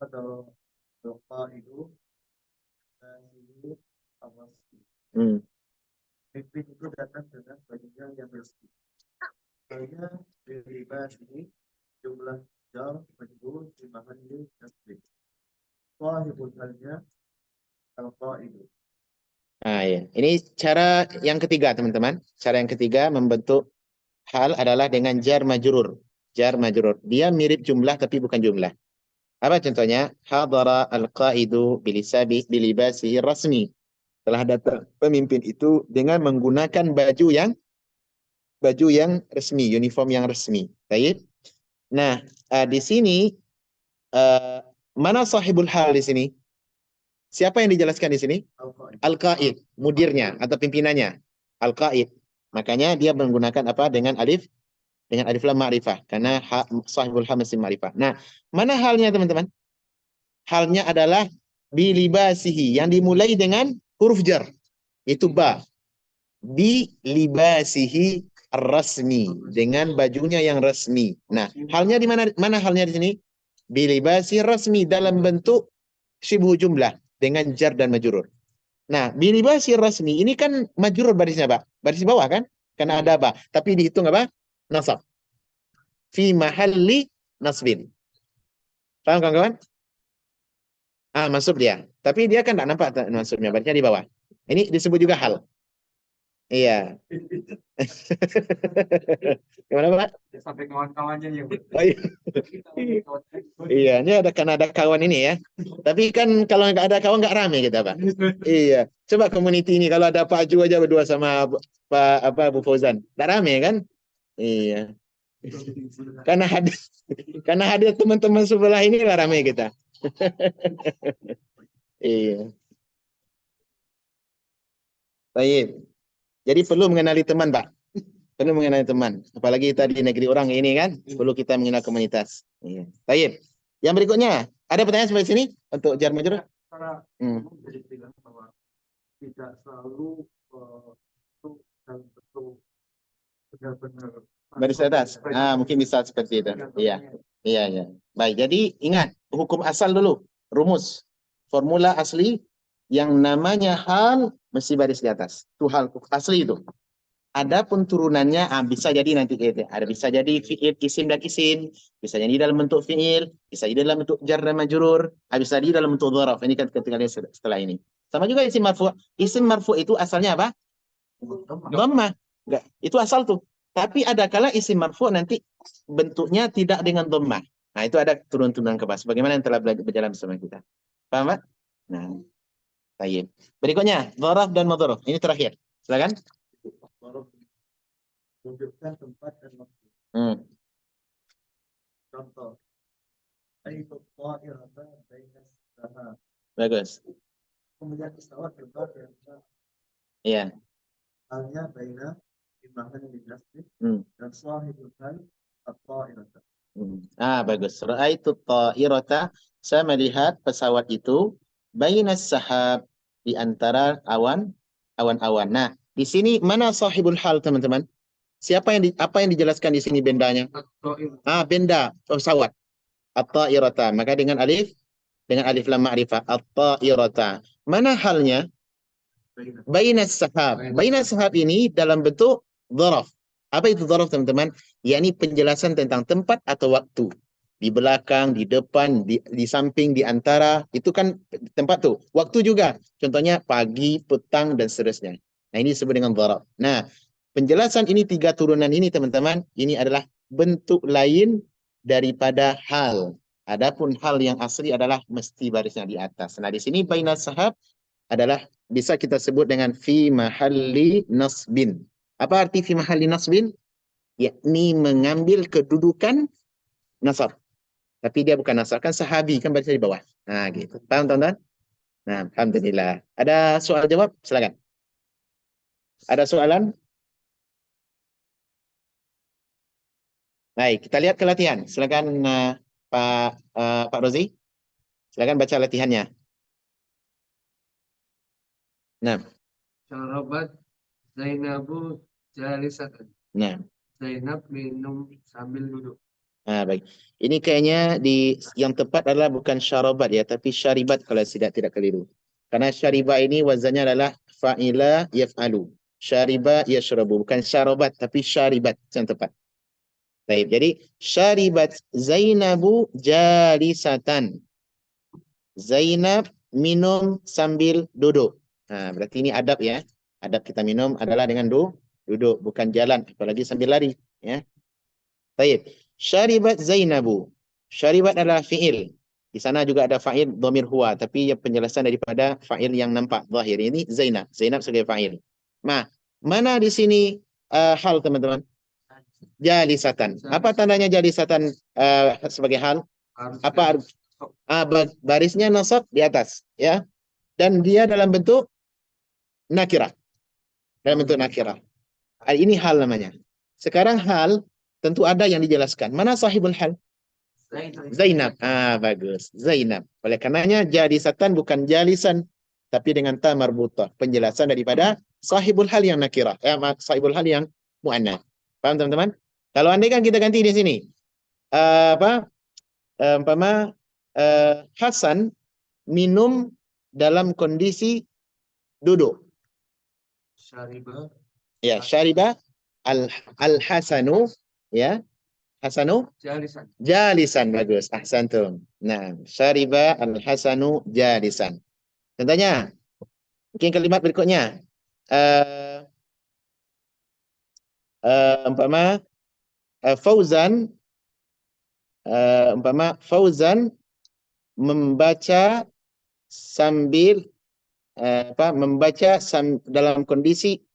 Atau doa itu dan itu awasi. Pimpin itu datang dengan bajunya yang resmi. Hanya bebas ini jumlah dal majhul di mahalli tasbih. Wahibul halnya al-qaidu. Nah, ya. Ini cara yang ketiga, teman-teman. Cara yang ketiga membentuk hal adalah dengan jar majrur. Jar majrur. Dia mirip jumlah tapi bukan jumlah. Apa contohnya? Hadara al-qaidu bilibasihi rasmi. Telah datang pemimpin itu dengan menggunakan baju yang resmi, uniform yang resmi. Baik. Nah, di sini mana sahibul hal di sini? Siapa yang dijelaskan di sini? Al-qaid, mudirnya atau pimpinannya. Al-qaid. Makanya dia menggunakan apa? Dengan alif lam ma'rifah karena sahibul hal mesti ma'rifah. Nah, mana halnya teman-teman? Halnya adalah bilibasihi yang dimulai dengan huruf jar. Itu ba. Bilibasihi rasmi, dengan bajunya yang resmi. Nah, halnya di mana halnya di sini? Bilibasi rasmi dalam bentuk syibhu jumlah dengan jar dan majrur. Nah, bilibasi rasmi ini kan majrur barisnya, Pak. Baris bawah kan? Karena ada ba, tapi dihitung apa? Nasab. Fi mahalli nasbin. Paham kawan-kawan? Masuk dia. Tapi dia kan tidak nampak maksudnya, barisnya di bawah. Ini disebut juga hal. Iya. Gimana, Pak? Sampai kawan-kawannya ya. Oh, iya. Iya, ini karena ada kawan ini ya. Tapi kan kalau nggak ada kawan nggak rame kita, Pak. Iya. Coba community ini kalau ada Pak Ju aja berdua sama Bu Fauzan, nggak rame kan? Iya. Karena hadir teman-teman sebelah ini lah rame kita. Iya. Baik. Jadi perlu mengenali teman, Pak. Perlu mengenali teman. Apalagi kita di negeri orang ini kan, perlu kita mengenal komunitas. Iya. Baik. Yang berikutnya, ada pertanyaan seperti sini untuk jar majrur? Para jadi bilang bahwa tidak selalu itu dalam bentuk benar-benar Baris atas. Mungkin bisa seperti itu. Iya. Iya, iya. Baik, jadi ingat hukum asal dulu, rumus. Formula asli yang namanya hal mesti baris di atas. Itu hal asli itu. Adapun turunannya bisa jadi nanti ada bisa jadi fi'il, isim dan isim, bisa jadi dalam bentuk fi'il, bisa jadi dalam bentuk jar dan majrur, bisa jadi dalam bentuk dzaraf. Ini kan ketika setelah ini. Sama juga isim marfu. Isim marfu itu asalnya apa? Dhammah. Enggak, itu asal tuh. Tapi ada kala isim marfu nanti bentuknya tidak dengan dhammah. Nah, itu ada turun-turunan ke bawah. Bagaimana yang telah berjalan bersama kita. Paham, Pak? Nah, baik. Berikutnya, dzaraf dan madzruf. Ini terakhir. Silakan. menunjukkan tempat dan waktu. Contoh, aitu ta'irata baina sahab. Bagus. Kemudian pesawat terbang yang Iya. halnya baina imahan di nasib dan sahibul hal at-ta'irata. Bagus. Ra'aitu ta'irata, saya melihat pesawat itu baina sahab, di antara awan awan-awan. Nah, di sini mana sahibul hal, teman-teman? Siapa yang apa yang dijelaskan di sini bendanya? Benda pesawat. At-ta'irata. Maka dengan alif lam ma'rifah. At-ta'irata. Mana halnya? Bainas sahab. Bainas sahab ini dalam bentuk dzaraf. Apa itu dzaraf, teman-teman? Yakni penjelasan tentang tempat atau waktu. Di belakang, di depan, di samping, di antara. Itu kan tempat tuh. Waktu juga. Contohnya pagi, petang, dan seterusnya. Nah, ini disebut dengan dzaraf. Nah, penjelasan ini 3 turunan ini, teman-teman, ini adalah bentuk lain daripada hal. Adapun hal yang asli adalah mesti barisnya di atas. Nah, di sini bainas sahab adalah bisa kita sebut dengan fi mahalli nasbin. Apa arti fi mahalli nasbin? Yakni mengambil kedudukan nasab. Tapi dia bukan nasab, kan sahabi, kan baca di bawah. Nah, gitu. Paham, teman-teman? Nah, alhamdulillah. Ada soal jawab? Silakan. Ada soalan? Baik, kita lihat ke latihan. Silakan Pak Rozi. Silakan baca latihannya. Nah. Syarabat Zainabu jalisatan. Nah. Zainab minum sambil duduk. Nah, baik. Ini kayaknya yang tepat adalah bukan syarabat ya, tapi syaribat kalau tidak keliru. Karena syariba ini wazannya adalah fa'ila yaf'alu. Syariba yashrabu, bukan syarabat tapi syaribat yang tepat. Baik, jadi syaribat Zainabu jalisatan. Zainab minum sambil duduk. Nah, berarti ini adab ya. Adab kita minum adalah dengan duduk, bukan jalan, apalagi sambil lari. Ya. Baik. Syaribat Zainabu. Syaribat adalah fi'il. Di sana juga ada fa'il dhamir huwa, tapi yang penjelasan daripada fa'il yang nampak zahir ini Zainab. Zainab sebagai fa'il. Nah, mana di sini hal, teman-teman? Jalisatan. Apa tandanya jalisatan sebagai hal? Apa barisnya nasab di atas, ya. Dan dia dalam bentuk nakirah. Dalam bentuk nakirah. Ini hal namanya. Sekarang hal tentu ada yang dijelaskan. Mana sahibul hal? Zainab. Bagus. Zainab. Oleh karenanya jalisatan bukan jalisan, tapi dengan ta marbutah. Penjelasan daripada sahibul hal yang nakirah. Sahibul hal yang mu'annath. Paham, teman-teman? Kalau andai kan kita ganti di sini. Umpama Hasan minum dalam kondisi duduk. Syariba. Ya, syariba al-Hasanu, ya. Hasanu jalisan. Bagus. Ahsantum. Nah, syariba al-Hasanu jalisan. Contohnya, mungkin kalimat berikutnya. Umpama Fauzan membaca sambil dalam kondisi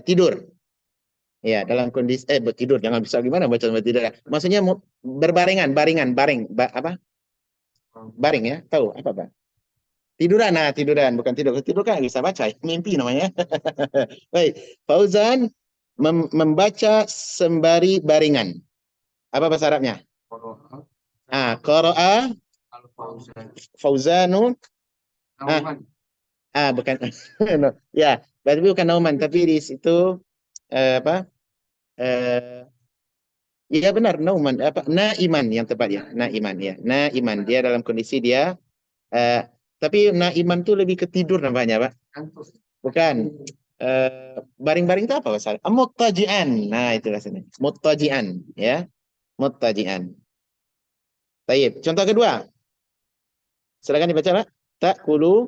tidur. Ya, dalam kondisi tidur, jangan bisa gimana baca sambil tidur. Maksudnya berbarengan, baring, ya, tahu apa, Pak? Tiduran, bukan tidur. Tidur kan bisa baca, mimpi namanya. Baik, Fauzan membaca sembari baringan. Apa bahasa Arabnya? Qara'a Fauzanu. Bukan. Ya, berarti bukan nauman, tapi di situ ya benar, nauman, naiman yang tepat ya. Naiman ya. Naiman, dia dalam kondisi dia tapi naiman tuh lebih ke tidur nampaknya, Pak. Bukan. Baring-baring itu apa bahasa? Muttaji'an. Nah, itu rasanya. Muttaji'an, ya. Muttaji'an. Baik, contoh kedua. Silakan dibaca, Pak. Ta'kulu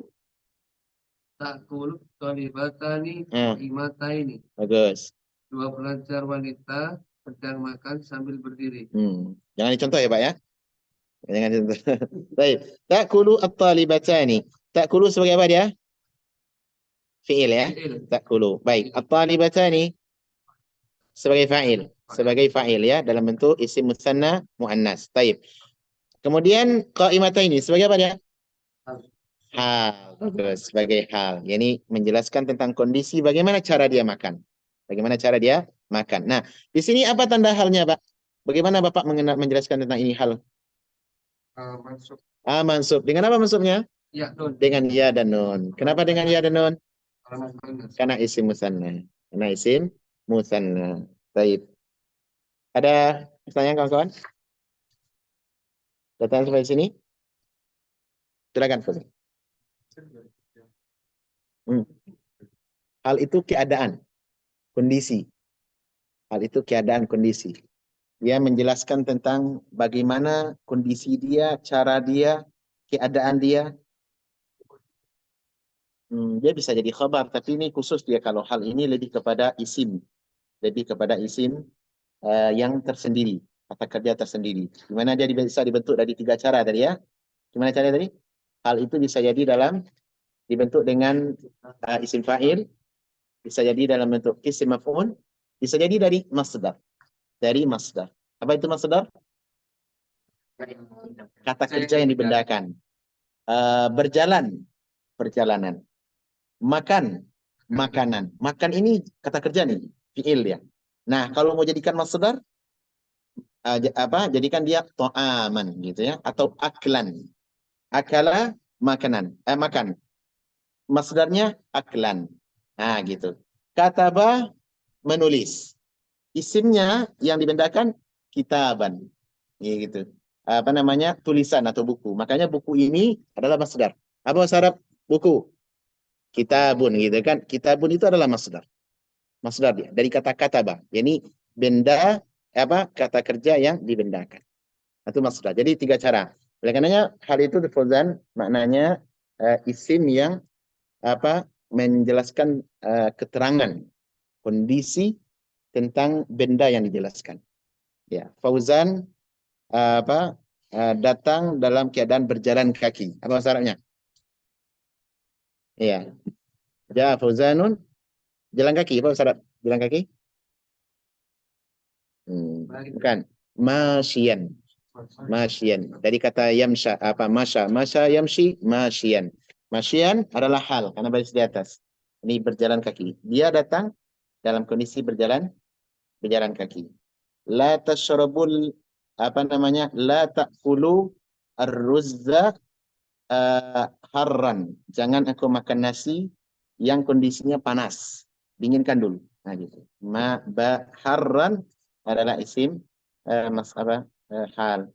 thalibatani imataini. Bagus. 2 pelajar wanita sedang makan sambil berdiri. Jangan dicontoh ya, Pak ya. Jangan dicontoh. Baik. Ta'kulu at-talibatani. Ta'kulu sebagai apa dia? Fi'il ya. Ta'kulu. Baik. At-talibatani sebagai fa'il. Sebagai fa'il ya, dalam bentuk isim musanna muannas. Baik. Kemudian qa'imataini sebagai apa dia? Hal. Bagus. Sebagai hal. Yani menjelaskan tentang kondisi bagaimana cara dia makan. Bagaimana cara dia makan. Nah, di sini apa tanda halnya, Pak? Bagaimana Bapak menjelaskan tentang ini hal? Mansub. Mansub. Dengan apa mansubnya? Ya, nun. Dengan ya dan nun. Kenapa dengan ya dan nun? Karena isim musanna. Karena isim musanna. Baik. Ada pertanyaan kawan-kawan? Datang sampai sini? Silakan. Hal itu keadaan, kondisi. Hal itu keadaan, kondisi. Dia menjelaskan tentang bagaimana kondisi dia, cara dia, keadaan dia. Dia bisa jadi khabar, tapi ini khusus dia kalau hal ini lebih kepada isim. Lebih kepada isim yang tersendiri, kata kerja tersendiri. Dimana dia bisa dibentuk dari 3 cara tadi ya. Gimana caranya tadi? Hal itu bisa jadi dibentuk dengan isim fa'il, bisa jadi dalam bentuk isim maf'ul, bisa jadi dari masdar. Dari masdar. Apa itu masdar? Kata kerja yang dibendakan. Berjalan, perjalanan. Makan, makanan. Makan ini kata kerja nih, fi'il ya. Nah, kalau mau jadikan masdar, jadikan dia to'aman gitu ya, atau aklan. Akala, makanan. Makan. Masdarnya aklan. Nah, gitu. Kataba, menulis. Isimnya yang dibendakan kitaban. Gitu. Apa namanya? Tulisan atau buku. Makanya buku ini adalah masdar. Apa bahasa Arab? Buku. Kitabun gitu kan. Kitabun itu adalah masdar. Masdar dia dari kata kataba. Jadi benda kata kerja yang dibendakan. Itu masdar. Jadi 3 cara. Oleh karenanya hal itu Fauzan maknanya isim yang menjelaskan keterangan kondisi tentang benda yang dijelaskan. Ya, Fauzan datang dalam keadaan berjalan kaki. Apa bahasa Arabnya? Iya. Ja Fauzanun jalan kaki. Apa bahasa Arab? Jalan kaki? Bukan. Masyian. Masyian. Dari kata yamsha masya yamshi masyian. Masyian adalah hal karena baris di atas. Ini berjalan kaki. Dia datang dalam kondisi berjalan kaki. La tashrabul la ta'kulu ar-ruzza harran. Jangan aku makan nasi yang kondisinya panas. Dinginkan dulu. Nah gitu. Harran adalah isim hal.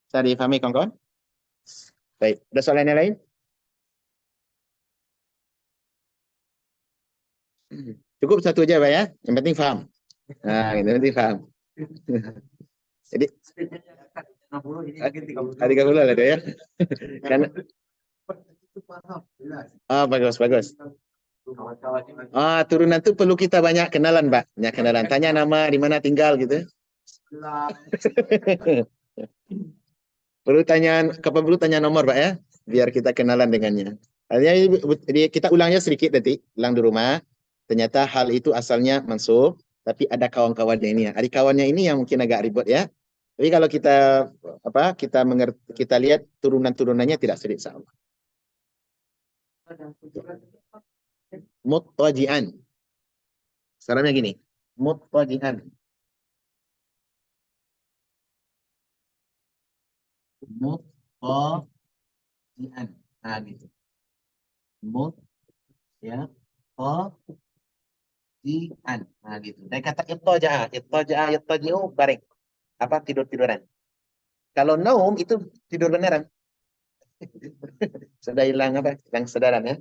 Bisa difahami kawan-kawan? Baik. Ada soalan yang lain? Cukup satu aja Pak ya. Yang penting paham. Nah, yang penting paham. Jadi 30 lah ya. Karena bagus. Turunan itu perlu kita banyak kenalan, Pak. Banyak kenalan. Tanya nama, di mana tinggal gitu. Perlu tanya nomor, Pak ya, biar kita kenalan dengannya. Artinya kita ulangnya sedikit nanti, ulang di rumah. Ternyata hal itu asalnya mansub, tapi ada kawan-kawannya ini ya. Adik kawannya ini yang mungkin agak ribet ya. Tapi kalau kita lihat turunan-turunannya tidak sulit sama. Muttaji'an. Sarannya gini, muttaji'an. Muttaji'an. Nah, gitu. Muttaji'an. Nah, gitu. Dari kata ittaji'u baring. Tidur-tiduran. Kalau naum itu tidur beneran. Sudah hilang hilang kesadaran ya.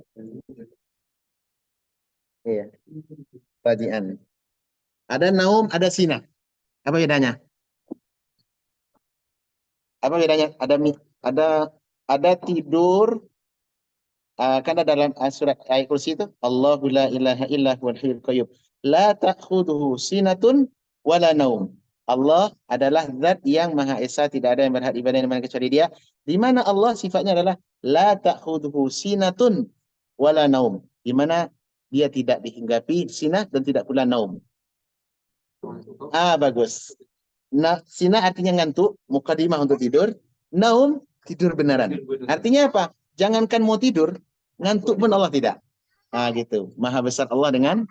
Iya. Muttaji'an. Ada naum, ada sina. Apa bedanya? Apa bedanya? Ada tidur. Kan ada dalam surat ayat kursi itu Allahu la ilaha illa huwal hayyul qayyum la ta'khudhuhu sinatun wala naum. Allah adalah zat yang maha esa, tidak ada yang berhak ibadah dengan kecuali dia. Di mana Allah sifatnya adalah la ta'khudhuhu sinatun wala naum. Di mana dia tidak dihinggapi sinah dan tidak pula naum. Bagus. Nah, sinah artinya ngantuk, mukadimah untuk tidur. Naum tidur beneran. Artinya apa? Jangankan mau tidur, ngantuk pun Allah tidak. Gitu. Maha besar Allah dengan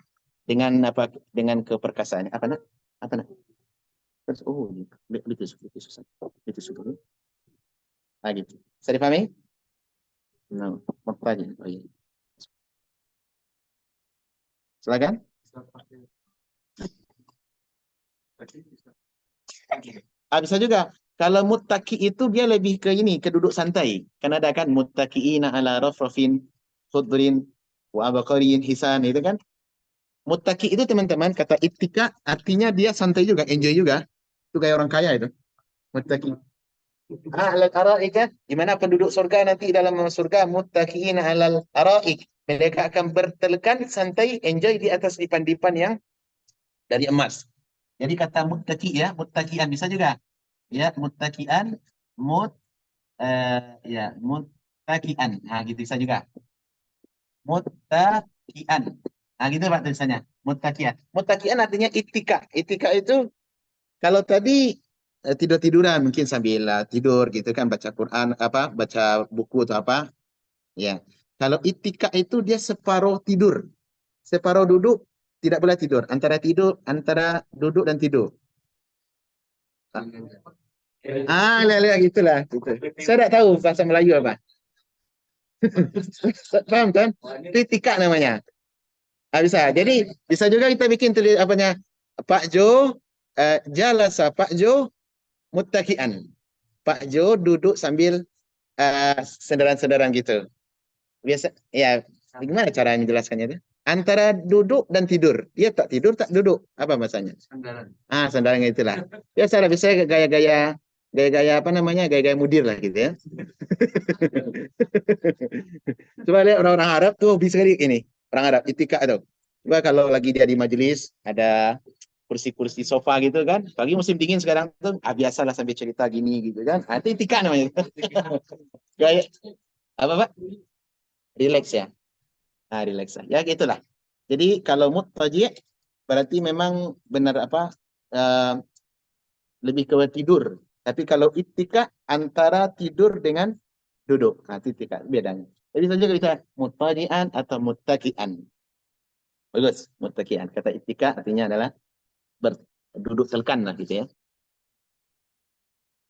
keperkasaannya. Apa nak? Oh, itu susah. Itu susah. Gitu. Bisa dipahami? No, apa aja? Oh, iya. Silakan. Bisa juga. Kalau muttaki itu dia lebih ke ini, ke duduk santai. Kan ada kan muttaki'ina ala rafrafin khudrin wa abqarin hisan, itu kan. Muttaki itu teman-teman, kata ittika artinya dia santai juga, enjoy juga. Itu kayak orang kaya itu. Muttaki. Alal araik kan, di mana penduduk surga nanti dalam surga muttaki'ina alal araik. Mereka akan bertelekan santai, enjoy di atas dipan-dipan yang dari emas. Jadi kata muttaki ya, muttakian bisa juga. Ya, muttakian, muttakian. Gitu bisa juga. Muttakian. Gitu Pak tulisannya. Muttakian. Muttakian artinya itika. Itika itu kalau tadi tidur-tiduran mungkin sambil tidur gitu kan, baca Quran apa, baca buku atau apa. Ya. Kalau itika itu dia separuh tidur. Separuh duduk, tidak boleh tidur. Antara duduk dan tidur. Lihat gitulah. Gitu. Saya tidak tahu bahasa Melayu apa. Paham kan? Itu itika namanya. Bisa. Jadi bisa juga kita bikin tulis apanya, Pak Jo jalasa Pak Jo muttakian. Pak Jo duduk sambil senderan-senderan gitu. Biasa ya, gimana cara menjelaskannya itu? Antara duduk dan tidur. Dia tak tidur, tak duduk. Apa bahasanya? Sandaran. Sandaran itulah. Biasa gaya-gaya apa namanya? Gaya-gaya mudir lah gitu ya. Coba lihat orang-orang Arab tuh bisa sekali ini. Orang Arab itika itu. Coba kalau lagi dia di majelis ada kursi-kursi sofa gitu kan. Pagi musim dingin sekarang tuh biasalah sambil cerita gini gitu kan. Itu itika namanya. Gaya apa Pak? Relax ya. Relax ya. Ya gitulah. Jadi kalau muttaji berarti memang benar apa? Lebih ke tidur. Tapi kalau itika antara tidur dengan duduk. Itu itika bedanya. Jadi saja kita muttaji'an atau muttaki'an. Bagus, muttaki'an. Kata itika artinya adalah berduduk telkan lah gitu ya.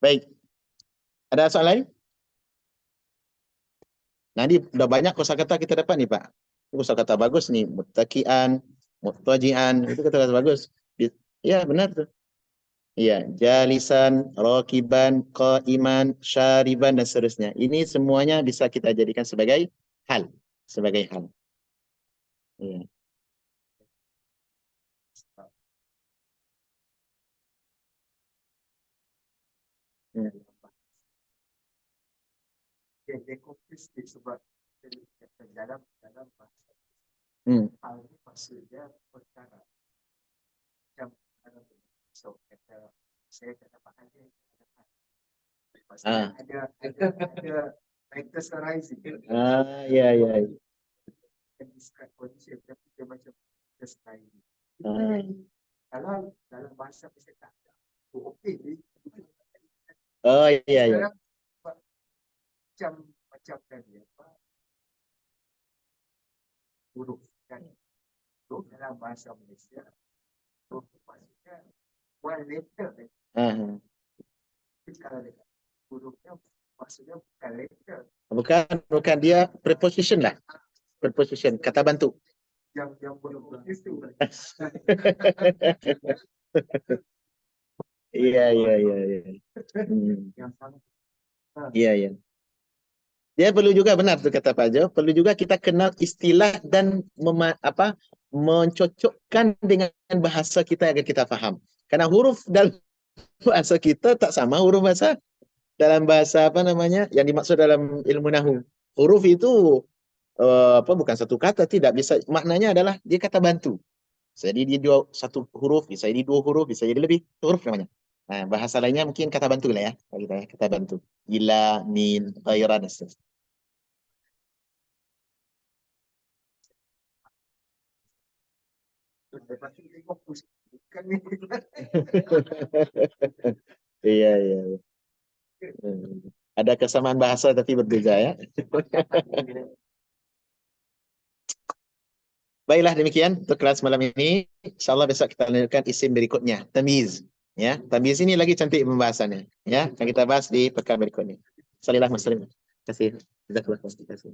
Baik. Ada soal lain? Nah, ini udah banyak kosakata kita dapat nih, Pak. Kosakata bagus nih, muttaki'an, muttaji'an, itu kata-kata bagus. Iya, benar tuh. Iya, jalisan, rakiban, qaiman, syariban dan seterusnya. Ini semuanya bisa kita jadikan sebagai hal, Iya. Ya. Dia konflik sebab dalam bahasa. Hal ini maksudnya perkara. Macam so kata saya kata Pak Haji ada factors arising. Ya. Describe kondisi tapi dia macam describe. Kalau dalam bahasa kita tak ada. Okey. Iya. Macam tadi apa? Huruf kan. Huruf dalam bahasa Malaysia. Huruf maksudnya one letter. Kalau hurufnya maksudnya bukan letter. Bukan dia preposition lah. Preposition, kata bantu. Yang belum itu. Iya. Iya. Dia perlu juga, benar tuh kata Pak Jo, perlu juga kita kenal istilah dan mencocokkan dengan bahasa kita agar kita paham. Karena huruf dalam bahasa kita tak sama huruf bahasa dalam bahasa apa namanya yang dimaksud dalam ilmu nahwu. Huruf itu bukan satu kata, tidak bisa, maknanya adalah dia kata bantu. Jadi dia satu huruf, bisa jadi dua huruf, bisa jadi lebih huruf namanya. Nah, bahasa lainnya mungkin kata bantu lah ya, kita ya, kata bantu. Ila, min, ghaira, dan seterusnya. Iya. Ada kesamaan bahasa tapi berbeda ya. Baiklah, demikian untuk kelas malam ini. InsyaAllah besok kita lanjutkan isim berikutnya, tamyiz. Ya, tamyiz ini lagi cantik pembahasannya. Ya, akan kita bahas di pekan berikutnya. Sallallahu alaihi wasallam. Terima kasih.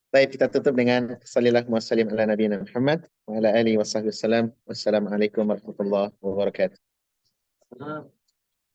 Baik, kita tutup dengan sallallahu wa sallim ala nabiyina Muhammad wa ala alihi wa sahbihi wasallam. Wassalamualaikum warahmatullahi wabarakatuh.